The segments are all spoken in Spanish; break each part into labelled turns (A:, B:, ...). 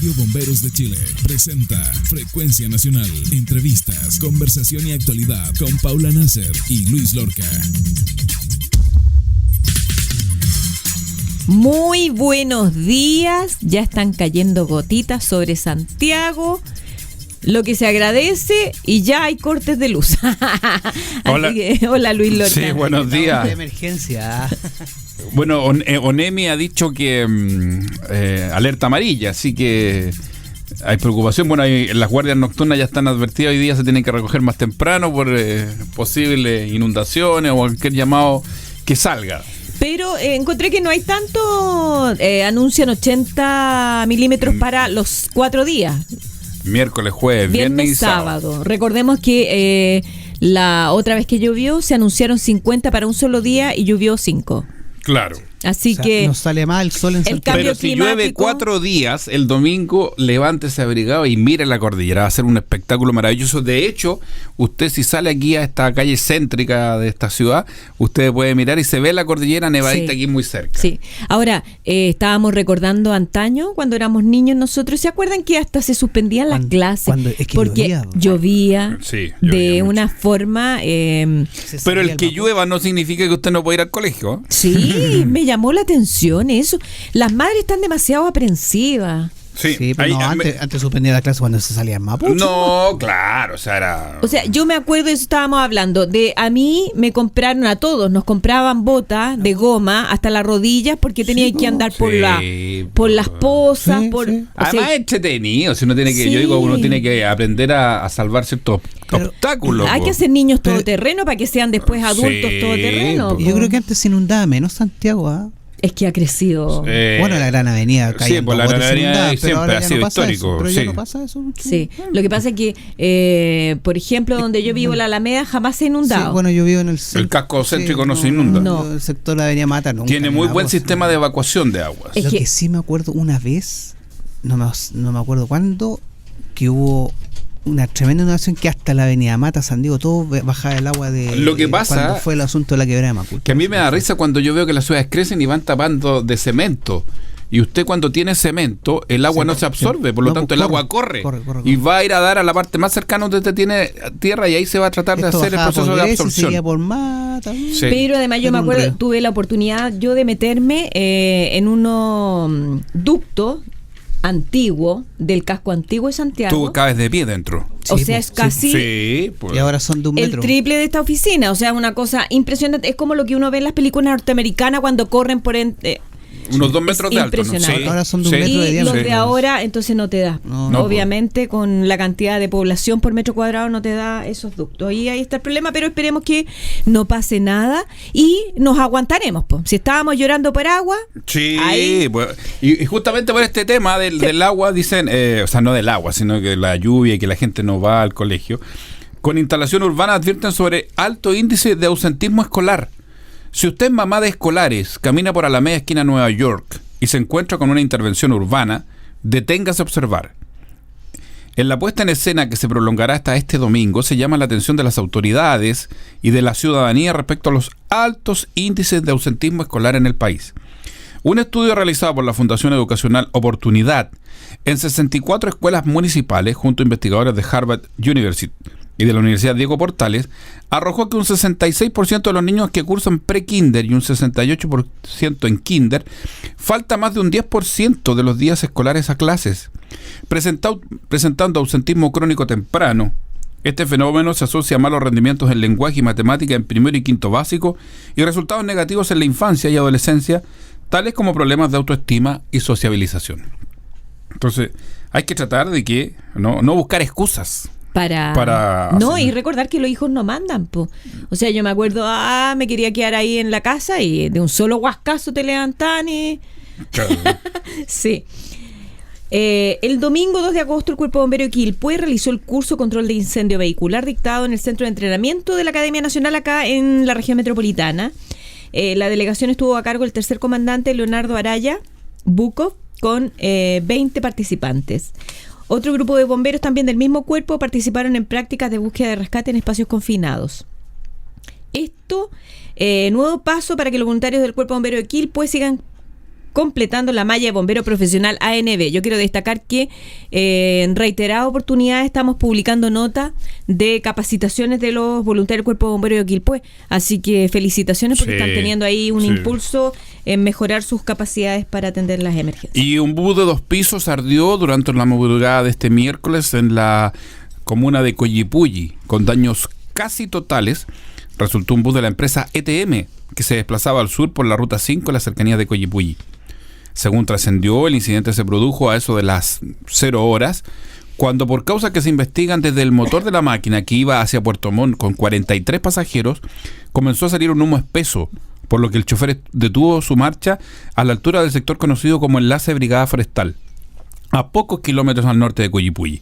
A: Radio Bomberos de Chile presenta Frecuencia Nacional. Entrevistas, conversación y actualidad con Paula Nasser y Luis Lorca.
B: Muy buenos días. Ya están cayendo gotitas sobre Santiago, lo que se agradece, y ya hay cortes de luz.
C: Hola.
B: Hola Luis Lorca.
C: Sí, buenos días.
D: De emergencia.
C: Bueno, ONEMI ha dicho que alerta amarilla, así que hay preocupación. Bueno, las guardias nocturnas ya están advertidas, hoy día se tienen que recoger más temprano por posibles inundaciones o cualquier llamado que salga.
B: Pero encontré que no hay tanto, anuncian 80 milímetros para los 4 días.
C: Miércoles, jueves, viernes y sábado.
B: Recordemos que la otra vez que llovió se anunciaron 50 para un solo día y llovió 5.
C: Claro.
B: Así que
D: nos sale mal el sol en Santiago.
C: Pero si llueve 4 días, el domingo levántese abrigado y mire la cordillera. Va a ser un espectáculo maravilloso. De hecho, usted si sale aquí a esta calle céntrica de esta ciudad, usted puede mirar y se ve la cordillera nevadita, sí, aquí muy cerca.
B: Sí. Ahora, estábamos recordando antaño, cuando éramos niños nosotros. ¿Se acuerdan que hasta se suspendían las clases?
D: Es que
B: porque llovía
C: sí,
B: de
C: mucho.
B: una forma...
C: pero el que llueva no significa que usted no pueda ir al colegio.
B: Sí, me llamó la atención eso. Las madres están demasiado aprensivas.
D: Sí, pero antes suspendía la clase cuando se salían mapuches.
C: No, claro, o sea,
B: yo me acuerdo de eso, estábamos hablando de, a mí me compraron, a todos nos compraban botas de goma hasta las rodillas porque tenía que andar por las pozas,
C: además es entretenido, si uno tiene que, yo digo, uno tiene que aprender a salvar ciertos obstáculos.
B: Hay que hacer niños todoterreno para que sean después adultos todoterreno.
D: Yo creo que antes se inundaba menos Santiago, ¿ah?
B: Es que ha crecido.
D: Bueno, la Gran Avenida
C: sí, pues la Gran Avenida siempre ha sido histórico.
D: Pero ya no pasa eso.
B: Sí, lo que pasa es que, por ejemplo, donde yo vivo, la Alameda, jamás se ha inundado.
D: Sí, bueno, yo vivo en el
C: casco céntrico, no se inunda.
B: No.
D: El sector de la Avenida Mata nunca.
C: Tiene muy buen sistema de evacuación de aguas.
D: Lo que sí me acuerdo una vez, no me acuerdo cuándo, que hubo una tremenda inundación que hasta la Avenida Mata, San Diego, todo bajaba el agua de...
C: Lo que pasa...
D: Cuando fue el asunto de la quebrada de Macuto.
C: Que a mí me da risa cuando yo veo que las ciudades crecen y van tapando de cemento. Y usted cuando tiene cemento, el agua no se absorbe, por lo tanto el agua corre. Y va a ir a dar a la parte más cercana donde usted tiene tierra y ahí se va a tratar de hacer el proceso de absorción.
D: Por Mata.
C: Sí.
B: Pero además yo me acuerdo, tuve la oportunidad yo de meterme en unos ductos antiguo, del casco antiguo de Santiago.
C: Tú cabes de pie dentro.
B: O sea, es casi
C: pues.
D: Y ahora son de 1 metro.
B: El triple de esta oficina. O sea, una cosa impresionante. Es como lo que uno ve en las películas norteamericanas cuando corren por...
C: unos 2 metros de alto, ¿no?
B: Sí.
D: Ahora son de 1 metro de diámetro.
B: Y los de ahora, entonces no te da.
D: No,
B: obviamente, con la cantidad de población por metro cuadrado no te da esos ductos. Y ahí está el problema, pero esperemos que no pase nada y nos aguantaremos. Si estábamos llorando por agua...
C: Sí, pues, y justamente por este tema del agua, dicen, o sea, no del agua, sino que la lluvia y que la gente no va al colegio, con instalación urbana advierten sobre alto índice de ausentismo escolar. Si usted es mamá de escolares, camina por Alameda esquina Nueva York y se encuentra con una intervención urbana, deténgase a observar. En la puesta en escena que se prolongará hasta este domingo, se llama la atención de las autoridades y de la ciudadanía respecto a los altos índices de ausentismo escolar en el país. Un estudio realizado por la Fundación Educacional Oportunidad en 64 escuelas municipales, junto a investigadores de Harvard University y de la Universidad Diego Portales, arrojó que un 66% de los niños que cursan pre-kinder y un 68% en kinder falta más de un 10% de los días escolares a clases, presentando ausentismo crónico temprano. Este fenómeno se asocia a malos rendimientos en lenguaje y matemática en primero y quinto básico y resultados negativos en la infancia y adolescencia, tales como problemas de autoestima y sociabilización. Entonces, hay que tratar de que no buscar excusas.
B: Y recordar que los hijos no mandan, po. O sea, yo me acuerdo, me quería quedar ahí en la casa y de un solo huascazo te levantan y...
C: Claro.
B: Sí. El domingo 2 de agosto el Cuerpo Bombero de Quilpué realizó el curso Control de Incendio Vehicular dictado en el Centro de Entrenamiento de la Academia Nacional acá en la región metropolitana. La delegación estuvo a cargo del tercer comandante Leonardo Araya Bukov con 20 participantes. Otro grupo de bomberos también del mismo cuerpo participaron en prácticas de búsqueda de rescate en espacios confinados. Esto, nuevo paso para que los voluntarios del Cuerpo Bombero de Quilpué sigan completando la malla de bombero profesional ANB. Yo quiero destacar que en reiteradas oportunidades estamos publicando notas de capacitaciones de los voluntarios del Cuerpo de Bomberos de Quilpué. Así que felicitaciones porque están teniendo ahí un impulso en mejorar sus capacidades para atender las emergencias.
C: Y un bus de 2 pisos ardió durante la madrugada de este miércoles en la comuna de Coyipulli, con daños casi totales. Resultó un bus de la empresa ETM que se desplazaba al sur por la ruta 5 en las cercanías de Coyipulli. Según trascendió, el incidente se produjo a eso de las 0 horas, cuando por causas que se investigan desde el motor de la máquina que iba hacia Puerto Montt con 43 pasajeros, comenzó a salir un humo espeso, por lo que el chofer detuvo su marcha a la altura del sector conocido como Enlace Brigada Forestal, a pocos kilómetros al norte de Coyipulli.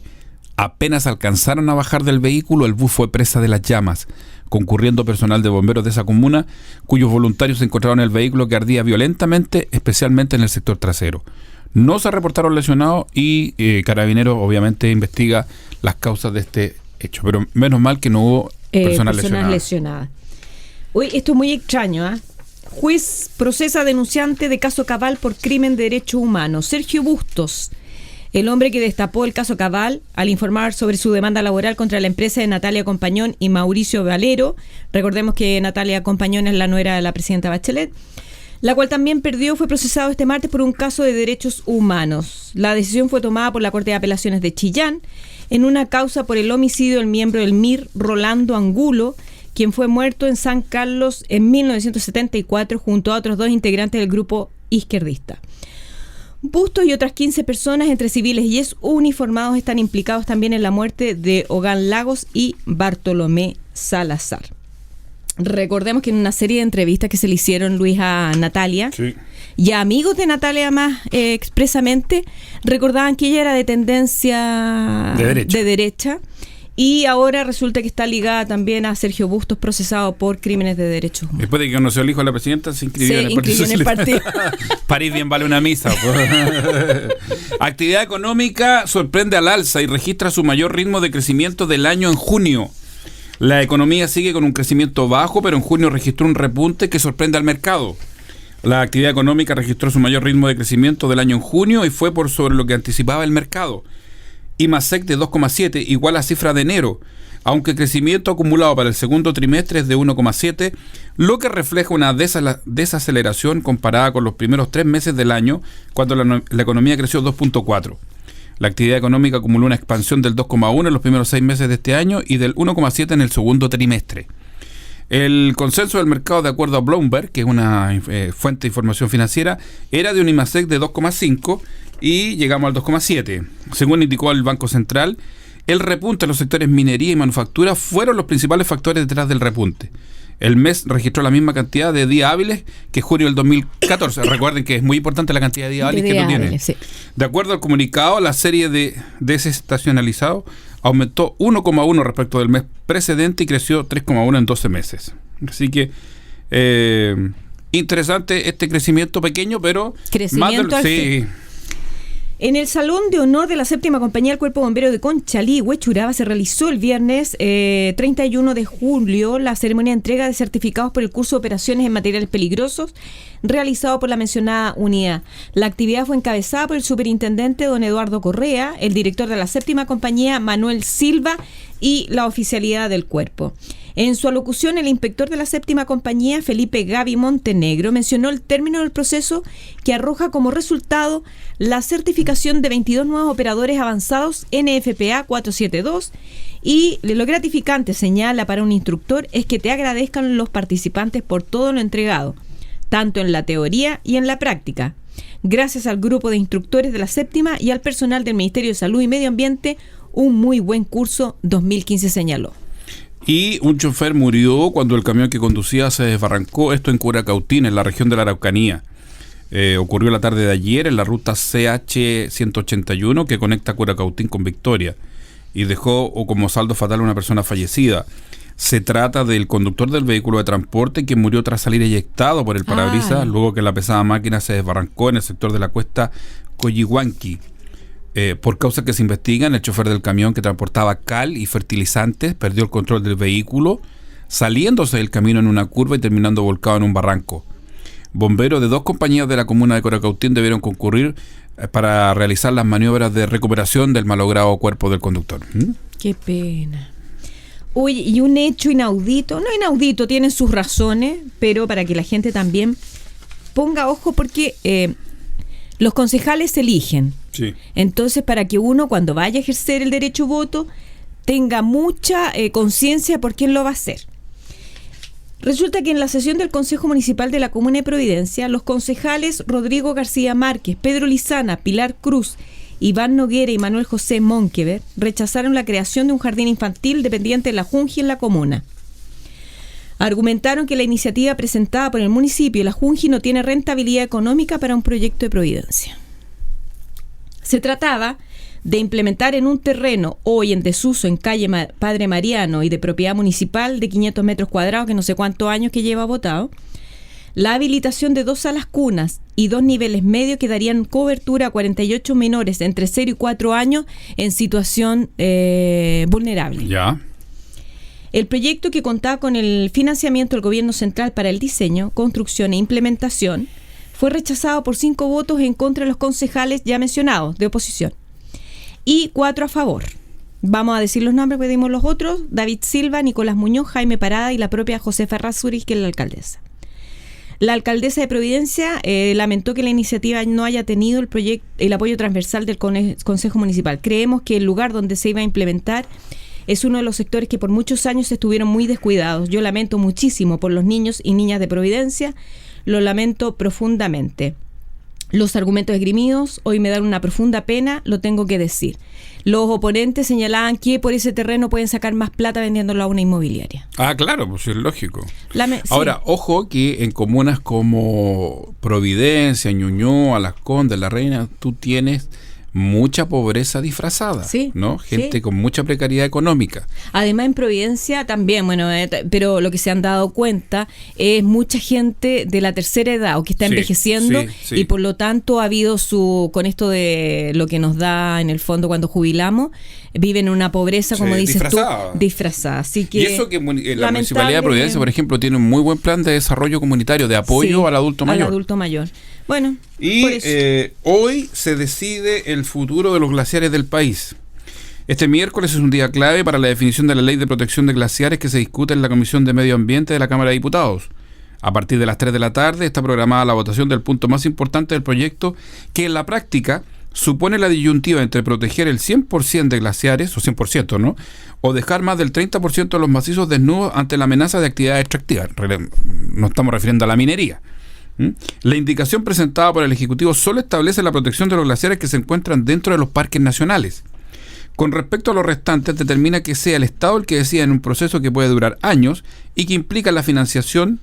C: Apenas alcanzaron a bajar del vehículo, el bus fue presa de las llamas, concurriendo personal de bomberos de esa comuna, cuyos voluntarios encontraron el vehículo que ardía violentamente, especialmente en el sector trasero. No se reportaron lesionados y Carabineros obviamente investiga las causas de este hecho, pero menos mal que no hubo personas lesionadas.
B: Uy, esto es muy extraño, ¿eh? Juez procesa denunciante de caso Cabal por crimen de derechos humanos. Sergio Bustos, el hombre que destapó el caso Cabal al informar sobre su demanda laboral contra la empresa de Natalia Compañón y Mauricio Valero. Recordemos que Natalia Compañón es la nuera de la presidenta Bachelet, la cual también perdió, fue procesado este martes por un caso de derechos humanos. La decisión fue tomada por la Corte de Apelaciones de Chillán en una causa por el homicidio del miembro del MIR, Rolando Angulo, quien fue muerto en San Carlos en 1974 junto a otros 2 integrantes del grupo izquierdista. Bustos y otras 15 personas, entre civiles y uniformados, están implicados también en la muerte de Ogán Lagos y Bartolomé Salazar. Recordemos que en una serie de entrevistas que se le hicieron, Luis, a Natalia, y a amigos de Natalia más expresamente, recordaban que ella era de tendencia de derecha. Y ahora resulta que está ligada también a Sergio Bustos, procesado por crímenes de derechos humanos.
C: Después de que conoció al hijo de la presidenta, se inscribió en el partido. París bien vale una misa. Actividad económica sorprende al alza y registra su mayor ritmo de crecimiento del año en junio. La economía sigue con un crecimiento bajo, pero en junio registró un repunte que sorprende al mercado. La actividad económica registró su mayor ritmo de crecimiento del año en junio y fue por sobre lo que anticipaba el mercado. IMASEC de 2,7, igual a cifra de enero, aunque el crecimiento acumulado para el segundo trimestre es de 1,7, lo que refleja una desaceleración comparada con los primeros 3 meses del año, cuando la economía creció 2,4. La actividad económica acumuló una expansión del 2,1 en los primeros 6 meses de este año y del 1,7 en el segundo trimestre. El consenso del mercado, de acuerdo a Bloomberg, que es una fuente de información financiera, era de un IMASEC de 2,5 y llegamos al 2,7. Según indicó el Banco Central, el repunte en los sectores minería y manufactura fueron los principales factores detrás del repunte. El mes registró la misma cantidad de días hábiles que junio del 2014. Recuerden que es muy importante la cantidad de días hábiles que tú tienes. Sí. De acuerdo al comunicado, la serie de desestacionalizados aumentó 1,1 respecto del mes precedente y creció 3,1 en 12 meses. Así que interesante este crecimiento pequeño, pero
B: crecimiento
C: más sí.
B: En el Salón de Honor de la 7ª Compañía del Cuerpo Bombero de Conchalí, Huechuraba, se realizó el viernes 31 de julio la ceremonia de entrega de certificados por el curso de operaciones en materiales peligrosos realizado por la mencionada unidad. La actividad fue encabezada por el superintendente don Eduardo Correa, el director de la 7ª Compañía Manuel Silva y la oficialidad del cuerpo. En su alocución, el inspector de la 7ª Compañía, Felipe Gaby Montenegro, mencionó el término del proceso que arroja como resultado la certificación de 22 nuevos operadores avanzados NFPA 472 y lo gratificante, señala, para un instructor es que te agradezcan los participantes por todo lo entregado, tanto en la teoría y en la práctica. Gracias al grupo de instructores de la 7ª y al personal del Ministerio de Salud y Medio Ambiente, un muy buen curso 2015, señaló.
C: Y un chofer murió cuando el camión que conducía se desbarrancó, esto en Curacautín, en la región de la Araucanía. Ocurrió la tarde de ayer en la ruta CH-181 que conecta Curacautín con Victoria y dejó como saldo fatal a una persona fallecida. Se trata del conductor del vehículo de transporte que murió tras salir eyectado por el parabrisas luego que la pesada máquina se desbarrancó en el sector de la cuesta Coyihuanqui. Por causas que se investigan, el chofer del camión que transportaba cal y fertilizantes perdió el control del vehículo, saliéndose del camino en una curva y terminando volcado en un barranco. bomberos de 2 compañías de la comuna de Coracautín debieron concurrir para realizar las maniobras de recuperación del malogrado cuerpo del conductor.
B: Qué pena. Oye, y un hecho inaudito, no inaudito, tienen sus razones, pero para que la gente también ponga ojo, porque los concejales se eligen.
C: Sí.
B: Entonces, para que uno, cuando vaya a ejercer el derecho a voto, tenga mucha conciencia por quién lo va a hacer. Resulta que en la sesión del Consejo Municipal de la Comuna de Providencia, los concejales Rodrigo García Márquez, Pedro Lizana, Pilar Cruz, Iván Noguera y Manuel José Monkever rechazaron la creación de un jardín infantil dependiente de la Junji en la comuna. Argumentaron que la iniciativa presentada por el municipio y la Junji no tiene rentabilidad económica para un proyecto de Providencia. Se trataba de implementar en un terreno hoy en desuso en calle Padre Mariano y de propiedad municipal de 500 metros cuadrados, que no sé cuántos años que lleva votado, la habilitación de 2 salas cunas y 2 niveles medios que darían cobertura a 48 menores entre 0 y 4 años en situación vulnerable.
C: Ya.
B: El proyecto, que contaba con el financiamiento del gobierno central para el diseño, construcción e implementación, fue rechazado por 5 votos en contra de los concejales ya mencionados de oposición y 4 a favor. Vamos a decir los nombres, porque dimos los otros: David Silva, Nicolás Muñoz, Jaime Parada y la propia Josefa Errázuriz, que es la alcaldesa. La alcaldesa de Providencia lamentó que la iniciativa no haya tenido el apoyo transversal del Consejo Municipal. Creemos que el lugar donde se iba a implementar es uno de los sectores que por muchos años estuvieron muy descuidados. Yo lamento muchísimo por los niños y niñas de Providencia, lo lamento profundamente. Los argumentos esgrimidos hoy me dan una profunda pena, lo tengo que decir. Los oponentes señalaban que por ese terreno pueden sacar más plata vendiéndolo a una inmobiliaria.
C: Ah, claro, pues es lógico.
B: Sí.
C: Ahora, ojo que en comunas como Providencia, Ñuñoa, Las Condes, La Reina, tú tienes mucha pobreza disfrazada,
B: sí,
C: ¿no? Gente
B: sí,
C: con mucha precariedad económica.
B: Además, en Providencia también, pero lo que se han dado cuenta es mucha gente de la tercera edad o que está envejeciendo,
C: sí.
B: Y por lo tanto ha habido con esto de lo que nos da en el fondo cuando jubilamos, viven en una pobreza, como dices disfrazada. Así que,
C: y eso que la Municipalidad de Providencia, por ejemplo, tiene un muy buen plan de desarrollo comunitario, de apoyo al adulto mayor.
B: Al adulto mayor. Bueno,
C: y hoy se decide el futuro de los glaciares del país. Este miércoles es un día clave para la definición de la Ley de Protección de Glaciares, que se discute en la Comisión de Medio Ambiente de la Cámara de Diputados. A partir de las 3 de la tarde está programada la votación del punto más importante del proyecto, que en la práctica supone la disyuntiva entre proteger el 100% de glaciares, o 100%, ¿no?, o dejar más del 30% de los macizos desnudos ante la amenaza de actividades extractivas. Nos estamos refiriendo a la minería. La indicación presentada por el Ejecutivo solo establece la protección de los glaciares que se encuentran dentro de los parques nacionales. Con respecto a los restantes, determina que sea el Estado el que decida en un proceso que puede durar años y que implica la financiación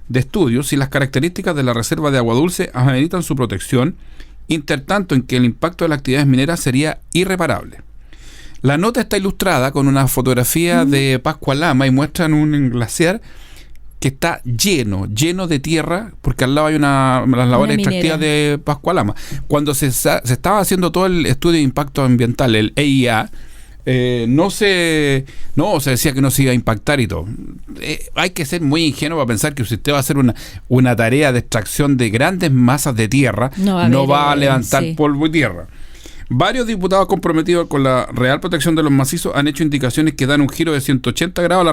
C: de estudios si las características de la reserva de agua dulce ameritan su protección, intertanto en que el impacto de las actividades mineras sería irreparable. La nota está ilustrada con una fotografía de Pascualama y muestran un glaciar que está lleno de tierra, porque al lado hay las labores extractivas de Pascualama. Cuando se estaba haciendo todo el estudio de impacto ambiental, el EIA, se decía que no se iba a impactar y todo. Hay que ser muy ingenuo para pensar que si usted va a hacer una tarea de extracción de grandes masas de tierra, no va a levantar polvo y tierra. Varios diputados comprometidos con la real protección de los macizos han hecho indicaciones que dan un giro de 180 grados a la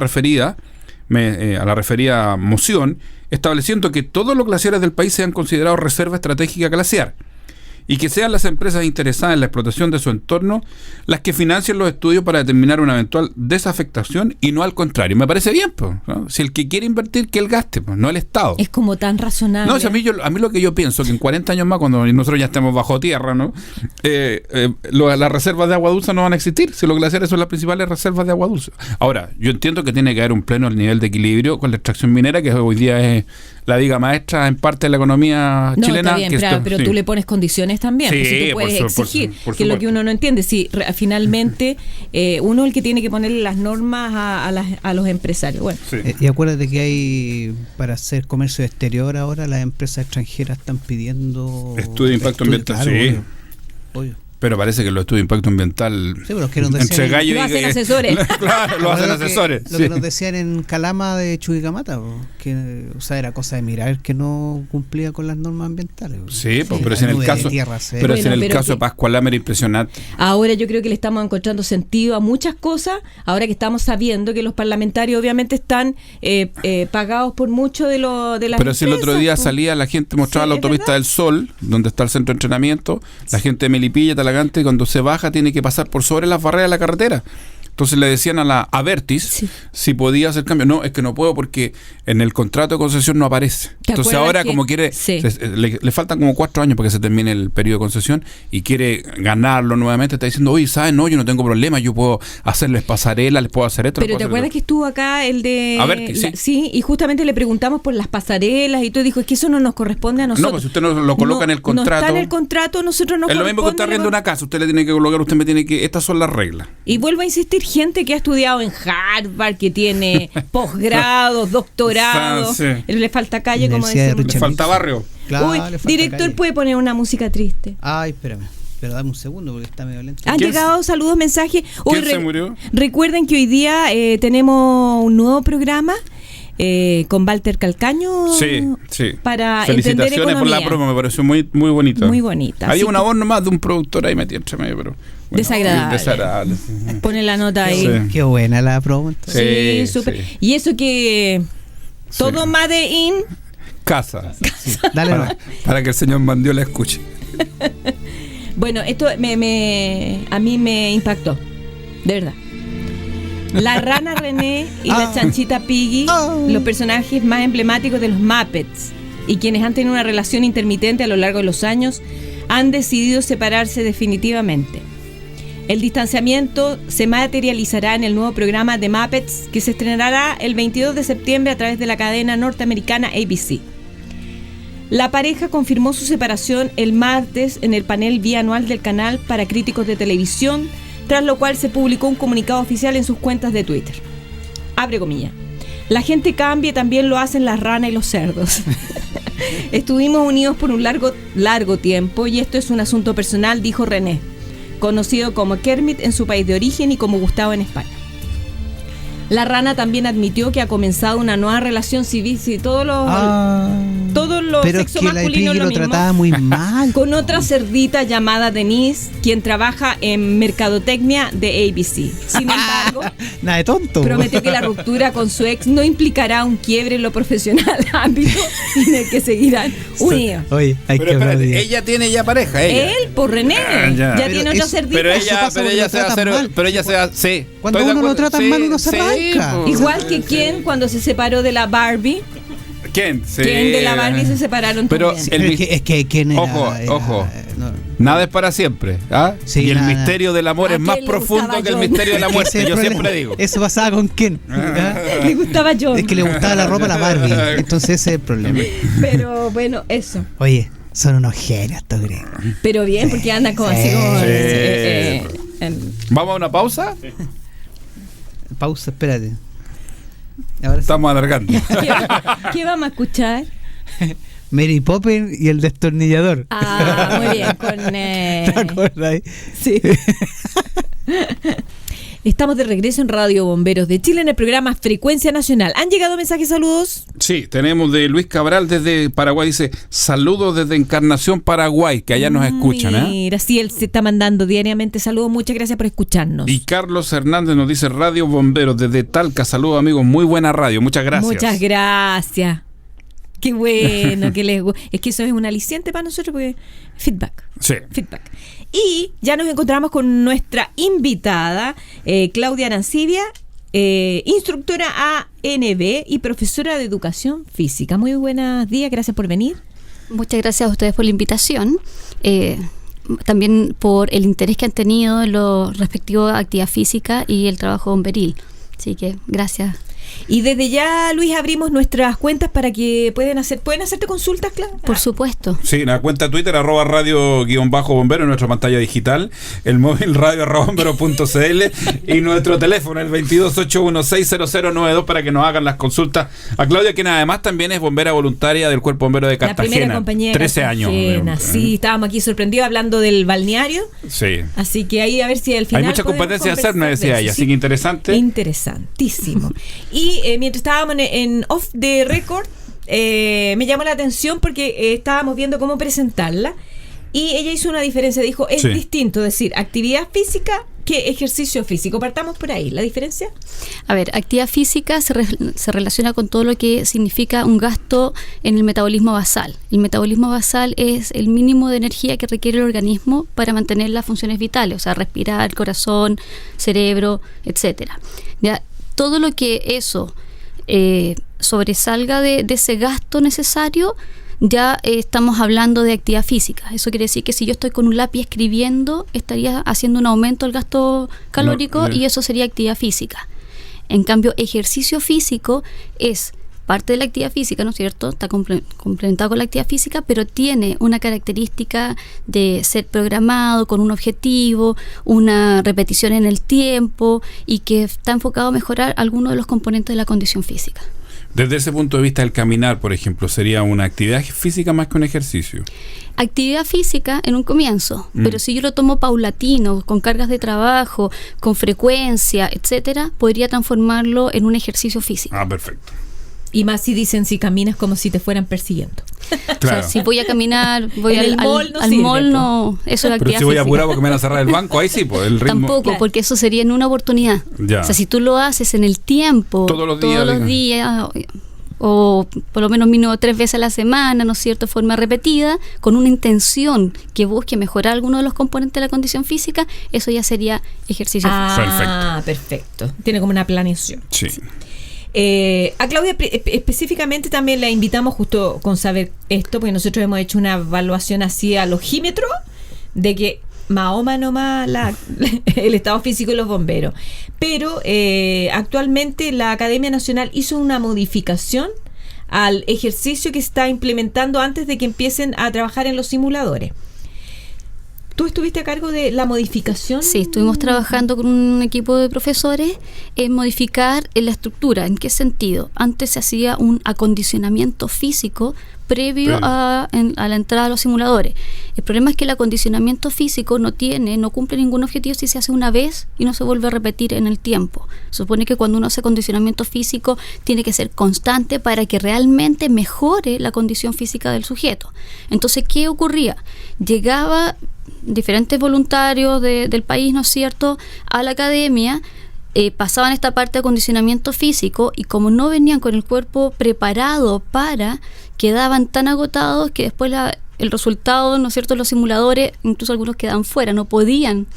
C: referida moción, estableciendo que todos los glaciares del país sean considerados reserva estratégica glaciar y que sean las empresas interesadas en la explotación de su entorno las que financien los estudios para determinar una eventual desafectación y no al contrario. Me parece bien, pues, ¿no? Si el que quiere invertir, que él gaste, pues, no el Estado.
B: Es como tan razonable.
C: No, si a mí lo que yo pienso, que en 40 años más, cuando nosotros ya estemos bajo tierra, ¿no? Las reservas de agua dulce no van a existir, si los glaciares son las principales reservas de agua dulce. Ahora, yo entiendo que tiene que haber un pleno nivel de equilibrio con la extracción minera, que hoy día es la viga maestra en parte de la economía chilena.
B: Está bien, pero tú le pones condiciones también.
C: Sí,
B: pues si tú puedes exigir, que es lo que uno no entiende. Si finalmente uno es el que tiene que ponerle las normas a los empresarios. Bueno.
D: Sí. Y acuérdate que hay, para hacer comercio exterior ahora, las empresas extranjeras están pidiendo
C: estudio de impacto ambiental.
D: Claro,
C: sí.
D: Obvio.
C: Pero parece que los estudios de impacto ambiental
D: Sí, pero es que nos decían
C: entre gallo
B: Lo
C: y
B: hacen asesores.
C: Claro, lo hacen
D: Lo que-
C: asesores.
D: Lo
C: sí.
D: que nos decían en Calama de Chuquicamata, po, que, o sea, era cosa de mirar que no cumplía con las normas ambientales. Po.
C: Sí, pues, pero
D: La
C: si en el
D: nube de
C: caso,
D: tierra se-
C: pero si en
B: Bueno,
C: el
B: pero
C: caso
B: que-
C: de Pascual era impresionante.
B: Ahora yo creo que le estamos encontrando sentido a muchas cosas, ahora que estamos sabiendo que los parlamentarios obviamente están pagados por mucho de las
C: Pero si el otro
B: empresas,
C: día
B: po.
C: salía la gente, mostraba
B: Sí,
C: la
B: es
C: autopista
B: verdad.
C: del Sol, donde está el centro de entrenamiento, la gente de Melipilla, Talagante, cuando se baja tiene que pasar por sobre las barreras de la carretera. Entonces le decían a Vertis
B: Sí.
C: si podía hacer cambio. No, es que no puedo porque en el contrato de concesión no aparece.
B: ¿Te
C: Entonces
B: acuerdas
C: ahora
B: que-
C: como quiere,
B: Sí.
C: le faltan como 4 años para que se termine el periodo de concesión y quiere ganarlo nuevamente. Está diciendo, oye, ¿sabes? No, yo no tengo problema, yo puedo hacerles pasarelas, les puedo hacer esto. les
B: Pero
C: puedo
B: ¿te
C: hacer
B: acuerdas
C: esto.
B: que estuvo acá el de...
C: A ver, sí.
B: sí, y justamente le preguntamos por las pasarelas y todo, dijo, es que eso no nos corresponde a nosotros.
C: No, pues si usted no lo coloca en el contrato.
B: No está en el contrato, nosotros nos
C: Es lo mismo que usted arrienda una casa, usted le tiene que colocar, usted me tiene que... Estas son las reglas.
B: Y vuelvo a insistir, gente que ha estudiado en Harvard, que tiene posgrados, doctorados,
C: Sí.
B: le falta calle, como
D: Universidad de
B: decimos.
C: Le
D: Richard
C: falta barrio.
D: Claro,
B: Uy,
D: le falta
B: director,
D: calle.
B: puede poner una música triste.
D: Ay, espérame. Pero dame un segundo porque está medio lento.
B: Han
C: ¿Quién
B: llegado saludos, mensajes.
C: ¿Quién se murió?
B: Recuerden que hoy día tenemos un nuevo programa con Walter Calcaño
C: Sí, sí.
B: para entender
C: Felicitaciones por la
B: economía.
C: promo, me pareció muy, muy bonita.
B: Muy bonita.
C: Había
B: Así
C: una
B: que-
C: voz nomás de un productor ahí metido entre medio, pero...
B: Desagradable.
C: Desagradable, sí.
B: Pone la nota ahí.
C: Sí.
D: Qué buena la promo. entonces.
B: Sí,
C: Sí,
B: súper.
C: sí.
B: Y eso que todo
C: Sí.
B: Made in.
D: Dale,
C: Casa.
D: no.
C: Para que el señor Mandiola escuche.
B: Bueno, esto a mí me impactó. De verdad. La rana René y la chanchita Piggy, los personajes más emblemáticos de los Muppets y quienes han tenido una relación intermitente a lo largo de los años, han decidido separarse definitivamente. El distanciamiento se materializará en el nuevo programa de Muppets que se estrenará el 22 de septiembre a través de la cadena norteamericana ABC. La pareja confirmó su separación el martes en el panel bianual del canal para críticos de televisión, tras lo cual se publicó un comunicado oficial en sus cuentas de Twitter. Abre comillas. La gente cambia y también lo hacen las ranas y los cerdos. Estuvimos unidos por un largo tiempo y esto es un asunto personal, dijo René, conocido como Kermit en su país de origen y como Gustavo en España. La rana también admitió que ha comenzado una nueva relación civil, si todos los
D: pero
B: sexos
D: que la de
B: masculinos
D: Piggy
B: lo
D: lo
B: mismo,
D: trataba muy mal.
B: con otra cerdita llamada Denise, quien trabaja en mercadotecnia de ABC. Sin embargo,
D: Nada de tonto.
B: prometió que la ruptura con su ex no implicará un quiebre en lo profesional, ámbito en el que seguirán unidos.
D: Oye, hay
C: Pero
D: que
C: espérate,
D: aplaudir.
C: ella tiene ya pareja, ella.
B: Él, por René,
C: ya.
B: ya
D: Pero
B: tiene otra
D: eso-
B: cerdita.
C: Pero
D: Eso
C: ella,
D: pasa
C: pero
D: porque
C: ella
D: lo
C: se va a
D: tratan
C: hacer,
D: mal.
C: pero ella se va, sí.
D: Cuando
C: Estoy de
D: uno lo
C: acuerdo.
D: tratan mal, uno se arranca.
C: pues.
B: Igual que Ken cuando se separó de la Barbie.
C: ¿Quién? Sí.
B: Ken de la Barbie se separaron
C: Pero
B: también.
C: el
D: Pero es que ¿quién era?
C: Ojo, ojo.
D: No.
C: Nada es para siempre. ¿Ah?
D: Sí,
C: y el
D: nada.
C: misterio del amor
B: ¿A
C: es más
B: quién le
C: profundo
B: gustaba
C: que el
B: John?
C: misterio de la
D: Ese
C: muerte.
D: es el
C: Yo
D: problema.
C: siempre digo.
D: Eso pasaba con Ken. ¿Ah?
B: Le gustaba John.
D: Es que le gustaba la ropa a la Barbie. Entonces ese es el problema.
B: Pero bueno, eso.
D: Oye, son unos genios, ¿tú crees?
B: Pero bien, porque anda como así
D: Sí.
B: como.
C: ¿Vamos a una pausa?
D: Pausa, espérate. Ahora sí.
C: Estamos alargando.
B: ¿Qué vamos a escuchar?
D: Mary Poppins y el destornillador.
B: Ah, muy bien, con.
D: ¿Te acuerdas?
B: Sí. Estamos de regreso en Radio Bomberos de Chile en el programa Frecuencia Nacional. ¿Han llegado mensajes, saludos?
C: Sí, tenemos de Luis Cabral desde Paraguay. Dice, saludos desde Encarnación, Paraguay, que allá nos escuchan. ¿Eh?
B: Mira, sí, él se está mandando diariamente saludos. Muchas gracias por escucharnos.
C: Y Carlos Hernández nos dice, Radio Bomberos desde Talca. Saludos, amigos. Muy buena radio. Muchas gracias.
B: Muchas gracias. Qué bueno que les gusta. Es que eso es un aliciente para nosotros porque feedback.
C: Sí.
B: Feedback. Y ya nos encontramos con nuestra invitada, Claudia Arancibia, instructora ANB y profesora de educación física. Muy buenos días, gracias por venir.
E: Muchas gracias a ustedes por la invitación. También por el interés que han tenido en lo respectivo a actividad física y el trabajo bomberil. Así que gracias.
B: Y desde ya, Luis, abrimos nuestras cuentas para que pueden hacerte consultas, claro.
E: Por supuesto.
C: Sí, la cuenta Twitter @radio_bombero en nuestra pantalla digital, el móvil radio@bombero.cl y nuestro teléfono el 2281600092 para que nos hagan las consultas a Claudia, quien además también es bombera voluntaria del Cuerpo Bombero de Cartagena.
B: La primera compañía de
C: 13
B: Cartagena,
C: años.
B: Sí, estábamos aquí sorprendidos hablando del balneario.
C: Sí.
B: Así que ahí a ver si al final
C: Hay mucha competencia de hacer, me decía
B: de
C: ella,
B: eso.
C: así que interesante.
B: Interesantísimo. Y mientras estábamos en off the record, me llamó la atención porque estábamos viendo cómo presentarla y ella hizo una diferencia, dijo, es
C: Sí.
B: distinto decir actividad física que ejercicio físico. Partamos por ahí, ¿la diferencia?
E: A ver, actividad física se relaciona con todo lo que significa un gasto en el metabolismo basal. El metabolismo basal es el mínimo de energía que requiere el organismo para mantener las funciones vitales, o sea, respirar, corazón, cerebro, etcétera. Ya, todo lo que eso sobresalga de ese gasto necesario, ya estamos hablando de actividad física. Eso quiere decir que si yo estoy con un lápiz escribiendo, estaría haciendo un aumento del gasto calórico y eso sería actividad física. En cambio, ejercicio físico es parte de la actividad física, ¿no es cierto? Está complementado con la actividad física, pero tiene una característica de ser programado con un objetivo, una repetición en el tiempo y que está enfocado a mejorar algunos de los componentes de la condición física.
C: Desde ese punto de vista, el caminar, por ejemplo, sería una actividad física más que un ejercicio.
E: Actividad física en un comienzo, pero si yo lo tomo paulatino, con cargas de trabajo, con frecuencia, etcétera, podría transformarlo en un ejercicio físico.
C: Ah, perfecto.
B: Y más si dicen si caminas como si te fueran persiguiendo.
C: Claro.
E: O sea, si voy a caminar, voy
B: En el mall no sirve,
E: mall, no, eso es
C: Pero
E: actividad
C: si voy
E: física.
C: apurado porque me van a cerrar el banco, ahí sí, pues el ritmo.
E: Tampoco,
B: Claro.
E: porque eso sería en una oportunidad.
C: Ya.
E: O sea, si tú lo haces en el tiempo,
C: Todos los días,
E: o por lo menos mínimo 3 veces a la semana, ¿no es cierto?, de forma repetida, con una intención que busque mejorar alguno de los componentes de la condición física, eso ya sería ejercicio físico.
B: Perfecto. Tiene como una planeación.
C: Sí.
B: A Claudia específicamente también la invitamos justo con saber esto, porque nosotros hemos hecho una evaluación así al ojímetro de que Mahoma nomás el estado físico de los bomberos. Pero actualmente la Academia Nacional hizo una modificación al ejercicio que está implementando antes de que empiecen a trabajar en los simuladores. ¿Tú estuviste a cargo de la modificación?
E: Sí, estuvimos trabajando con un equipo de profesores en modificar la estructura. ¿En qué sentido? Antes se hacía un acondicionamiento físico previo a la entrada a los simuladores. El problema es que el acondicionamiento físico no cumple ningún objetivo si se hace una vez y no se vuelve a repetir en el tiempo. Se supone que cuando uno hace acondicionamiento físico tiene que ser constante para que realmente mejore la condición física del sujeto. Entonces, ¿qué ocurría? Llegaba diferentes voluntarios del país, ¿no es cierto?, a la academia, pasaban esta parte de acondicionamiento físico y como no venían con el cuerpo preparado quedaban tan agotados que después el resultado, ¿no es cierto?, los simuladores, incluso algunos quedaban fuera, no podían